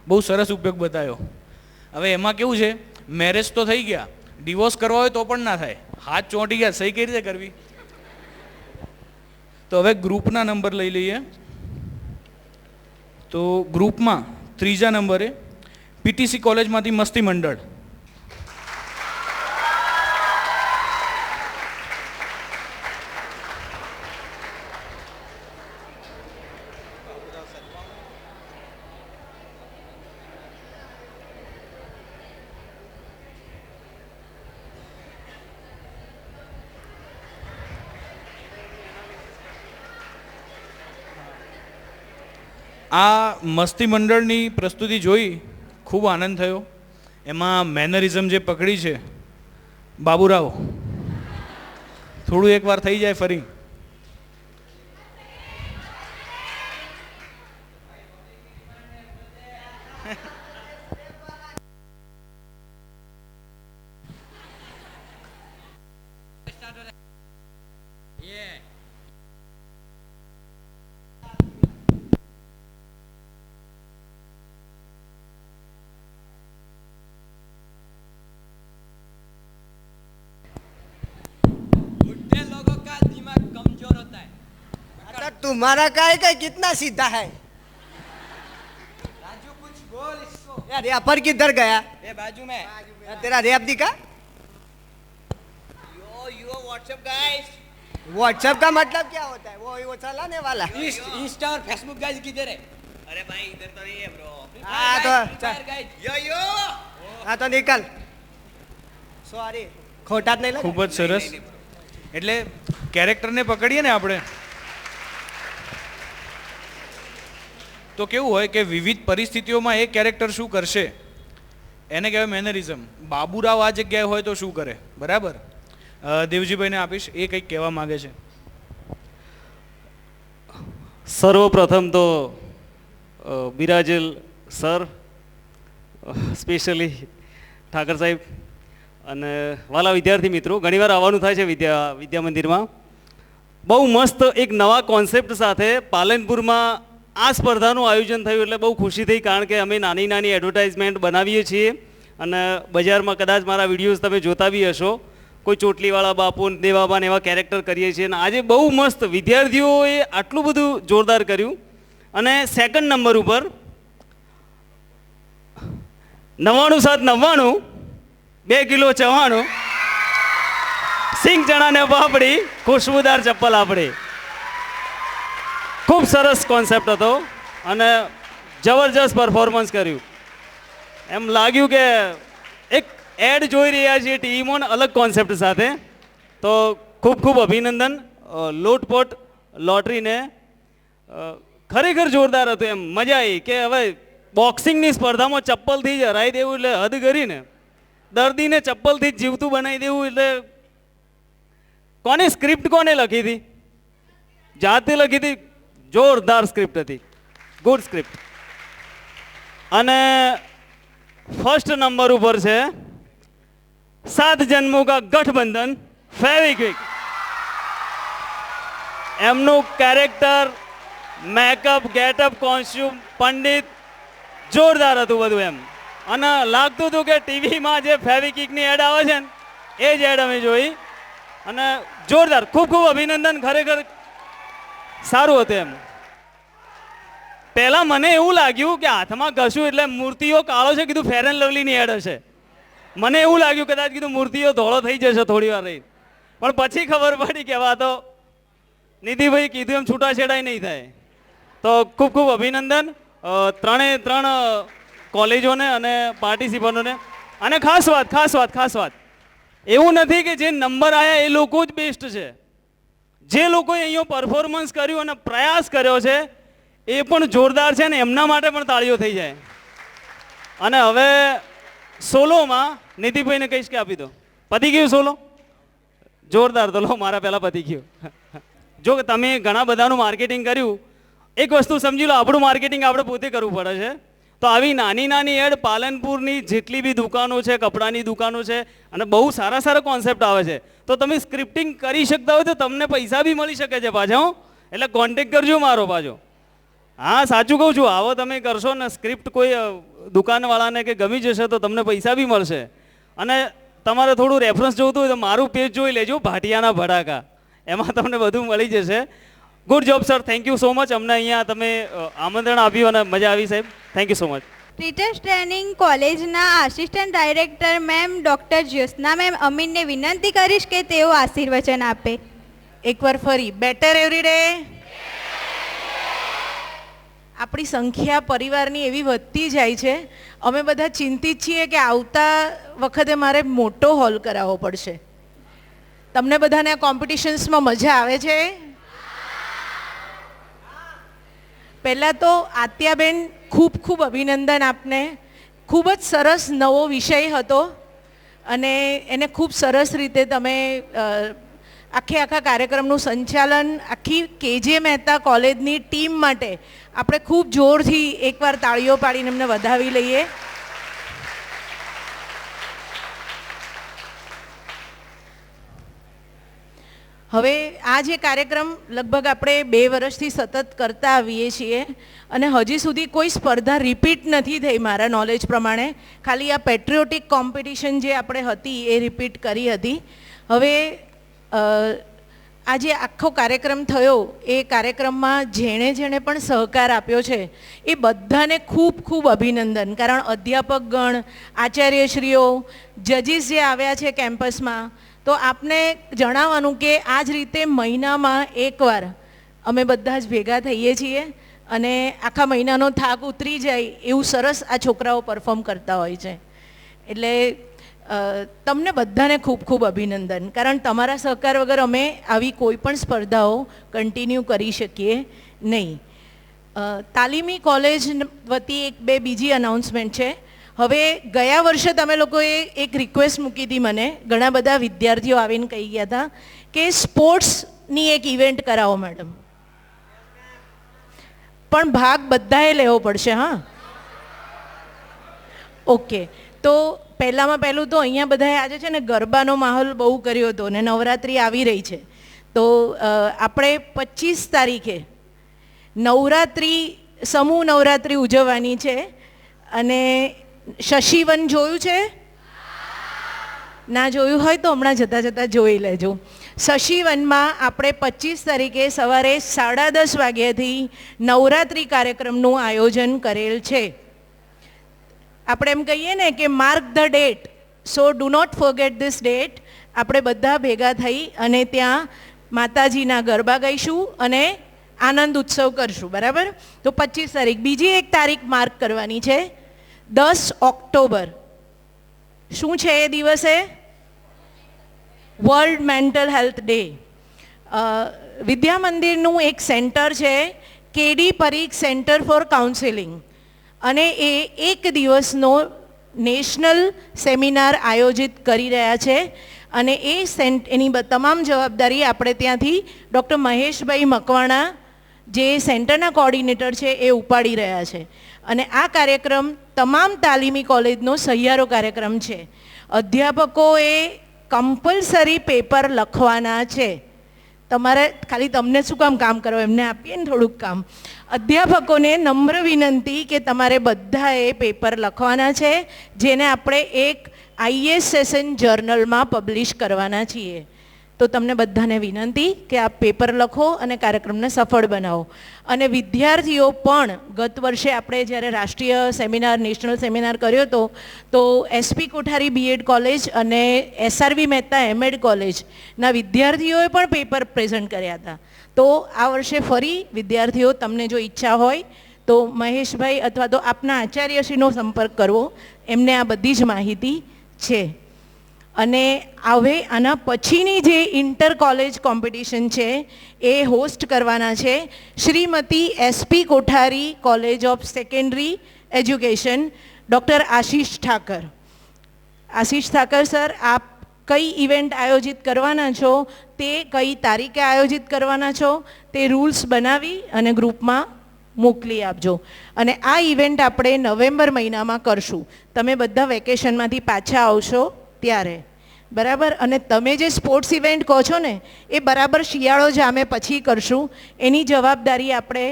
બહુ સરસ ઉપયોગ બતાવ્યો. હવે એમાં કેવું છે, મેરેજ તો થઈ ગયા, ડિવોર્સ કરવા હોય તો પણ ના થાય. હાથ ચોંટી ગયા, સહી કઈ રીતે કરવી? તો હવે ગ્રુપના નંબર લઈ લઈએ. તો ગ્રુપમાં 3જા નંબરે પીટીસી કોલેજમાંથી મસ્તી મંડળ. આ મસ્તી મંડળની પ્રસ્તુતિ જોઈ ખૂબ આનંદ થયો. એમાં મેનરિઝમ જે પકડી છે બાબુરાવ, થોડું એકવાર થઈ જાય ફરી. तुम्हारा काय काय कितना सीधा है राजू कुछ बोल इसको। यार रैपर किधर गया ये बाजू में तेरा रैप दिखा यो व्हाट्सएप गाइस। व्हाट्सएप का मतलब क्या होता है वो चलाने वाला इंस्टा और फेसबुक गाइस किधर है? अरे भाई इधर तो नहीं है ब्रो। हाँ तो यो हाँ तो निकल सॉरी खोटा नहीं लगा ખૂબ જ સરસ. એટલે કેરેક્ટરને પકડીએ ને આપણે તો કેવું હોય કે વિવિધ પરિસ્થિતિઓમાં એ કેરેક્ટર શું કરશે એને કહેવાય મેનરિઝમ. બાબુરાવ આ જગ્યાએ હોય તો શું કરે, બરાબર? દેવજીભાઈને આપીશ, એ કંઈક કહેવા માગે છે. સર્વપ્રથમ તો બિરાજેલ સર, સ્પેશિયલી ઠાકર સાહેબ અને વાલા વિદ્યાર્થી મિત્રો, ઘણીવાર આવવાનું થાય છે વિદ્યા મંદિરમાં. બહુ મસ્ત એક નવા કોન્સેપ્ટ સાથે પાલનપુરમાં આ સ્પર્ધાનું આયોજન થયું એટલે બહુ ખુશી થઈ, કારણ કે અમે નાની નાની એડવર્ટાઇઝમેન્ટ બનાવીએ છીએ અને બજારમાં કદાચ મારા વિડીયોઝ તમે જોતા બી હશો. કોઈ ચોટલીવાળા બાપુ, દેવાબાન એવા કેરેક્ટર કરીએ છીએ અને આજે બહુ મસ્ત વિદ્યાર્થીઓએ આટલું બધું જોરદાર કર્યું. અને સેકન્ડ નંબર ઉપર 99 2 કિલો ચવાણું, સિંગ ચણા ને પાપડી, ખુશ્બુદાર ચપ્પલ આપણી. ખૂબ સરસ કોન્સેપ્ટ હતો અને જબરજસ્ત પરફોર્મન્સ કર્યું. એમ લાગ્યું કે એક એડ જોઈ રહ્યા છીએ ટીવીમાં અલગ કોન્સેપ્ટ સાથે. તો ખૂબ ખૂબ અભિનંદન લોટપોટ લોટરીને. ખરેખર જોરદાર હતું, એમ મજા આવી કે હવે બોક્સિંગની સ્પર્ધામાં ચપ્પલથી જ હરાઈ દેવું એટલે હદ કરીને દર્દીને ચપ્પલથી જ જીવતું બનાવી દેવું એટલે કોની સ્ક્રિપ્ટ કોને લખી હતી? જાતે લખી હતી. જોરદાર સ્ક્રિપ્ટ હતી, ગુડ સ્ક્રિપ્ટ. અને ફર્સ્ટ નંબર ઉપર છે 7 જન્મોं का गठबंधन फेविक्विक. એમનું character, makeup, get up, costume, Pandit જોરદાર હતું બધું એમ. અને લાગતું હતું કે ટીવીમાં જે ફેવિક્વિકની એડ આવે છે ને એ જ એડ અમે જોઈ અને જોરદાર. ખૂબ ખૂબ અભિનંદન, ખરેખર સારું હતું એમ. પહેલાં મને એવું લાગ્યું કે હાથમાં ઘસું એટલે મૂર્તિઓ કાળો છે, કીધું ફેર એન્ડ લવલીની એડ હશે. મને એવું લાગ્યું કદાચ કીધું મૂર્તિઓ ધોળો થઈ જશે થોડી વાર રહી, પણ પછી ખબર પડી કે આ તો નિધિભાઈ કીધું એમ છૂટાછેડાઈ નહીં થાય. તો ખૂબ ખૂબ અભિનંદન ત્રણે ત્રણ કોલેજોને અને પાર્ટિસિપન્ટોને. અને ખાસ વાત એવું નથી કે જે નંબર આવ્યા એ લોકો જ બેસ્ટ છે. જે લોકોએ અહીંયા પરફોર્મન્સ કર્યું અને પ્રયાસ કર્યો છે એ પણ જોરદાર છે ને એમના માટે પણ તાળીઓ થઈ જાય. અને હવે સોલોમાં નિધિભાઈને કહીશ કે આપી દો. પતી ગયું સોલો? જોરદાર. તો લો મારા પહેલાં પતી ગયું. જો તમે ઘણા બધાનું માર્કેટિંગ કર્યું, એક વસ્તુ સમજી લો, આપણું માર્કેટિંગ આપણે પોતે કરવું પડે છે. તો આવી નાની નાની એડ પાલનપુરની જેટલી બી દુકાનો છે, કપડાની દુકાનો છે, અને બહુ સારા સારા કોન્સેપ્ટ આવે છે. તો તમે સ્ક્રિપ્ટિંગ કરી શકતા હોય તો તમને પૈસા બી મળી શકે છે પાછા. એટલે કોન્ટેક્ટ કરજો મારો પાછો. હા, સાચું કહું છું. આવો તમે કરશો ને સ્ક્રિપ્ટ કોઈ દુકાનવાળાને કે ગમી જશે તો તમને પૈસા બી મળશે. અને તમારે થોડું રેફરન્સ જોઈતું હોય તો મારું પેજ જોઈ લેજો, ભાટિયાના ભડાકા, એમાં તમને બધું મળી જશે. Good job sir, thank you so much. અમને અહીંયા તમે આમંત્રણ આપ્યું અને મજા આવી સાહેબ. Thank you so much. Teachers training કોલેજના assistant director ma'am doctor Jyotsna ma'am અમીનને વિનંતી કરીશ કે તેઓ આશીર્વચન આપે. એકવાર ફરી બેટર એવરી ડે. આપણી સંખ્યા પરિવારની એવી વધતી જાય છે, અમે બધા ચિંતિત છીએ કે આવતા વખતે મારે મોટો હોલ કરાવવો પડશે. તમને બધાને આ કોમ્પિટિશન્સમાં મજા આવે છે? પહેલાં તો આત્યાબેન ખૂબ ખૂબ અભિનંદન આપને. ખૂબ જ સરસ નવો વિષય હતો અને એને ખૂબ સરસ રીતે તમે આખા કાર્યક્રમનું સંચાલન આખી કેજે મહેતા કોલેજની ટીમ માટે આપણે ખૂબ જોરથી એકવાર તાળીઓ પાડીને એમને વધાવી લઈએ. હવે આ જે કાર્યક્રમ લગભગ આપણે 2 વર્ષથી સતત કરતા આવીએ છીએ અને હજી સુધી કોઈ સ્પર્ધા રિપીટ નથી થઈ મારા નોલેજ પ્રમાણે. ખાલી આ પેટ્રિયોટિક કોમ્પિટિશન જે આપણે હતી એ રિપીટ કરી હતી. હવે આ જે આખો કાર્યક્રમ થયો એ કાર્યક્રમમાં જેણે જેણે પણ સહકાર આપ્યો છે એ બધાને ખૂબ ખૂબ અભિનંદન. કારણ અધ્યાપકગણ, આચાર્યશ્રીઓ, જજીસ જે આવ્યા છે કેમ્પસમાં, તો આપને જણાવવાનું કે આ જ રીતે મહિનામાં એકવાર અમે બધા જ ભેગા થઈએ છીએ અને આખા મહિનાનો થાક ઉતરી જાય એવું સરસ આ છોકરાઓ પરફોર્મ કરતા હોય છે. એટલે તમને બધાને ખૂબ ખૂબ અભિનંદન. કારણ તમારા સહકાર વગર અમે આવી કોઈ પણ સ્પર્ધાઓ કન્ટિન્યુ કરી શકીએ નહીં. તાલીમી કોલેજ વતી એક બે બીજી અનાઉન્સમેન્ટ છે. હવે ગયા વર્ષે તમે લોકોએ એક રિક્વેસ્ટ મૂકી હતી મને, ઘણા બધા વિદ્યાર્થીઓ આવીને કહી ગયા હતા કે સ્પોર્ટ્સની એક ઇવેન્ટ કરાવો મેડમ, પણ ભાગ બધાએ લેવો પડશે. હા, ઓકે. તો પહેલામાં પહેલું તો અહીંયા બધાએ આજે છે ને ગરબાનો માહોલ બહુ કર્યો હતો ને નવરાત્રિ આવી રહી છે, તો આપણે 25 તારીખે નવરાત્રિ, સમૂહ નવરાત્રિ ઉજવવાની છે. અને શશિવન જોયું છે? ના જોયું હોય તો હમણાં જતાં જતાં જોઈ લેજો. શશિવનમાં આપણે 25 તારીખે સવારે 10:30 વાગ્યાથી નવરાત્રિ કાર્યક્રમનું આયોજન કરેલ છે. આપણે એમ કહીએ ને કે mark the date, so do not forget this date. આપણે બધા ભેગા થઈ અને ત્યાં માતાજીના ગરબા ગાઈશું અને આનંદ ઉત્સવ કરશું. બરાબર? તો 25 તારીખ. બીજી એક તારીખ માર્ક કરવાની છે, 10 ઓક્ટોબર. શું છે એ દિવસે? World mental health day. Vidya મંદિરનું એક સેન્ટર છે, KD Parikh centre for counselling, અને એ એક દિવસનો નેશનલ સેમિનાર આયોજિત કરી રહ્યા છે. અને એની તમામ જવાબદારી આપણે ત્યાંથી ડૉક્ટર મહેશભાઈ મકવાણા, જે સેન્ટરના કોઓર્ડિનેટર છે, એ ઉપાડી રહ્યા છે. અને આ કાર્યક્રમ તમામ તાલીમી કોલેજનો સહિયારો કાર્યક્રમ છે. અધ્યાપકોએ કમ્પલસરી પેપર લખવાના છે. તમારે ખાલી તમને શું કામ કરો, એમને આપીએ ને થોડુંક કામ. અધ્યાપકોને નમ્ર વિનંતી કે તમારે બધાએ પેપર લખવાના છે, જેને આપણે એક IAS સેશન જર્નલમાં પબ્લિશ કરવાના છીએ. તો તમને બધાને વિનંતી કે આપ પેપર લખો અને કાર્યક્રમને સફળ બનાવો. અને વિદ્યાર્થીઓ પણ, ગત વર્ષે આપણે જ્યારે રાષ્ટ્રીય સેમિનાર, નેશનલ સેમિનાર કર્યો હતો, તો SP કોઠારી B.Ed કોલેજ અને SRV મહેતા M.Ed કોલેજના વિદ્યાર્થીઓએ પણ પેપર પ્રેઝન્ટ કર્યા હતા. તો આ વર્ષે ફરી વિદ્યાર્થીઓ, તમને જો ઈચ્છા હોય તો મહેશભાઈ અથવા તો આપના આચાર્યશ્રીનો સંપર્ક કરવો, એમને આ બધી જ માહિતી છે. અને હવે આના પછીની જે ઇન્ટર કોલેજ કોમ્પિટિશન છે એ હોસ્ટ કરવાના છે Shrimati SP Kothari college of secondary education, doctor Ashish Thakar. Ashish Thakar sir, આપ કઈ ઇવેન્ટ આયોજિત કરવાના છો, તે કઈ તારીખે આયોજિત કરવાના છો, તે રૂલ્સ બનાવી અને ગ્રુપમાં મોકલી આપજો. અને આ ઇવેન્ટ આપણે નવેમ્બર મહિનામાં કરશું. તમે બધા વેકેશનમાંથી પાછા આવશો ત્યારે. બરાબર? અને તમે જે સ્પોર્ટ્સ ઇવેન્ટ કહો છો ને, એ બરાબર શિયાળો જામે પછી કરશું. એની જવાબદારી આપણે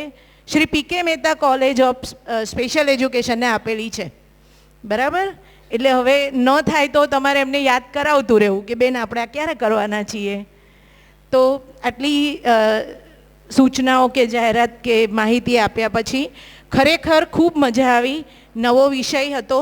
Shri PK Mehta college of special એજ્યુકેશનને આપેલી છે. બરાબર? એટલે હવે ન થાય તો તમારે એમને યાદ કરાવતું રહેવું કે બેન આપણે આ ક્યારે કરવાના છીએ. તો આટલી સૂચનાઓ કે જાહેરાત કે માહિતી આપ્યા પછી ખરેખર ખૂબ મજા આવી. નવો વિષય હતો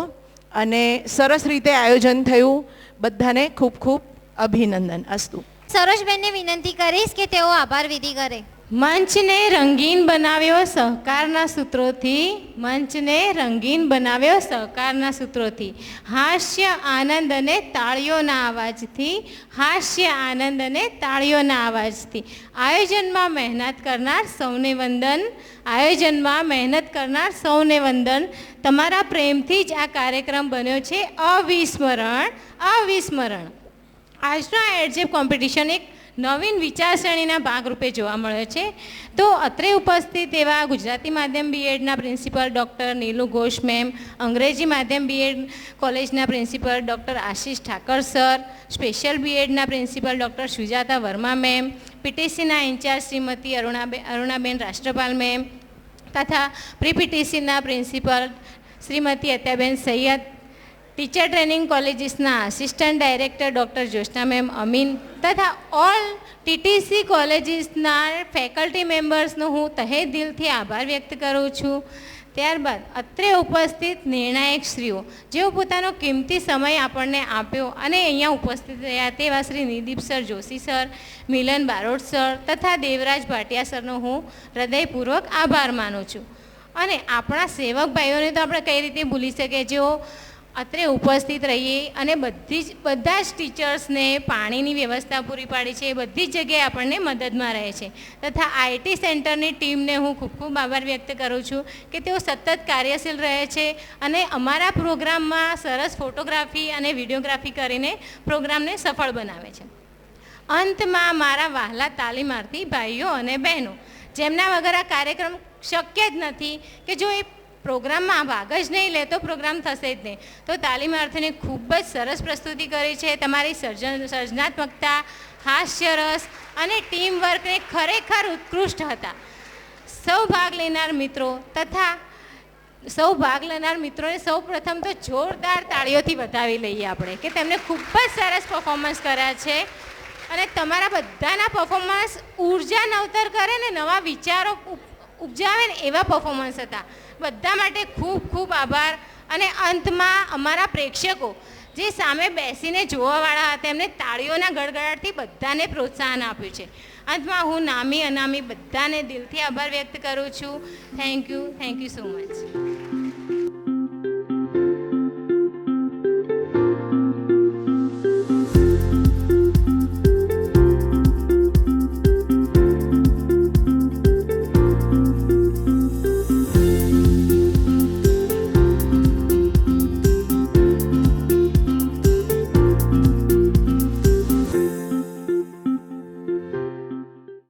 અને સરસ રીતે આયોજન થયું. બધાને ખૂબ ખૂબ અભિનંદન. અસ્તુ. સરોજબેનને વિનંતી કરીશ કે તેઓ આભાર વિધિ કરે. મંચને રંગીન બનાવ્યો સહકારના સૂત્રોથી, મંચને રંગીન બનાવ્યો સહકારના સૂત્રોથી, હાસ્ય આનંદ અને તાળીઓના અવાજથી, હાસ્ય આનંદ અને તાળીઓના અવાજથી. આયોજનમાં મહેનત કરનાર સૌને વંદન, આયોજનમાં મહેનત કરનાર સૌને વંદન. તમારા પ્રેમથી જ આ કાર્યક્રમ બન્યો છે અવિસ્મરણ, અવિસ્મરણ. આજનો આ એડજેપ કોમ્પિટિશન એક નવીન વિચારસરણીના ભાગરૂપે જોવા મળ્યો છે. તો અત્રે ઉપસ્થિત એવા ગુજરાતી માધ્યમ B.Edના principal doctor Nilu Ghosh ma'am, અંગ્રેજી માધ્યમ B.Ed કોલેજના principal doctor Ashish Thakar sir, special B.Edના principal doctor Sujata Verma ma'am, PTCના ઇન્ચાર્જ શ્રીમતી અરુણાબેન રાષ્ટ્રપાલ મેમ તથા પ્રી PTCના principal Shrimati Atyaben Saiyed, teacher training કોલેજીસના assistant director doctor Jyotsna ma'am Amin તથા ઓલ ટીટીસી કોલેજીસના ફેકલ્ટી મેમ્બર્સનો હું તહે દિલથી આભાર વ્યક્ત કરું છું. ત્યારબાદ અત્રે ઉપસ્થિત નિર્ણાયક શ્રીઓ જેઓ પોતાનો કિંમતી સમય આપણને આપ્યો અને અહીંયા ઉપસ્થિત રહ્યા તેવા શ્રી નિદીપ સર જોશી સર, મિલન બારોટ સર તથા દેવરાજ ભાટિયા સરનો હું હૃદયપૂર્વક આભાર માનું છું. અને આપણા સેવક ભાઈઓને તો આપણે કઈ રીતે ભૂલી શકીએ જેઓ અત્રે ઉપસ્થિત રહીએ અને બધા જ ટીચર્સને પાણીની વ્યવસ્થા પૂરી પાડી છે, બધી જ જગ્યાએ આપણને મદદમાં રહે છે. તથા આઈટી સેન્ટરની ટીમને હું ખૂબ ખૂબ આભાર વ્યક્ત કરું છું કે તેઓ સતત કાર્યશીલ રહે છે અને અમારા પ્રોગ્રામમાં સરસ ફોટોગ્રાફી અને વિડીયોગ્રાફી કરીને પ્રોગ્રામને સફળ બનાવે છે. અંતમાં મારા વહાલા તાલીમાર્થી ભાઈઓ અને બહેનો જેમના વગર આ કાર્યક્રમ શક્ય જ નથી કે જો એ પ્રોગ્રામમાં ભાગ જ નહીં લે તો પ્રોગ્રામ થશે જ નહીં. તો તાલીમાર્થીને ખૂબ જ સરસ પ્રસ્તુતિ કરી છે. તમારી સર્જનાત્મકતા, હાસ્યરસ અને ટીમ વર્કને ખરેખર ઉત્કૃષ્ટ હતા. સૌ ભાગ લેનાર મિત્રોને સૌ પ્રથમ તો જોરદાર તાળીઓથી વધાવી લઈએ આપણે કે તેમને ખૂબ જ સરસ પરફોર્મન્સ કર્યા છે અને તમારા બધાના પરફોર્મન્સ ઉર્જા નવતર કરે ને નવા વિચારો ઉપજાવે ને એવા પરફોર્મન્સ હતા. બધા માટે ખૂબ ખૂબ આભાર. અને અંતમાં અમારા પ્રેક્ષકો જે સામે બેસીને જોવાવાળા હતા એમને તાળીઓના ગડગડાટથી બધાને પ્રોત્સાહન આપ્યું છે. અંતમાં હું નામી અનામી બધાને દિલથી આભાર વ્યક્ત કરું છું. Thank you so much.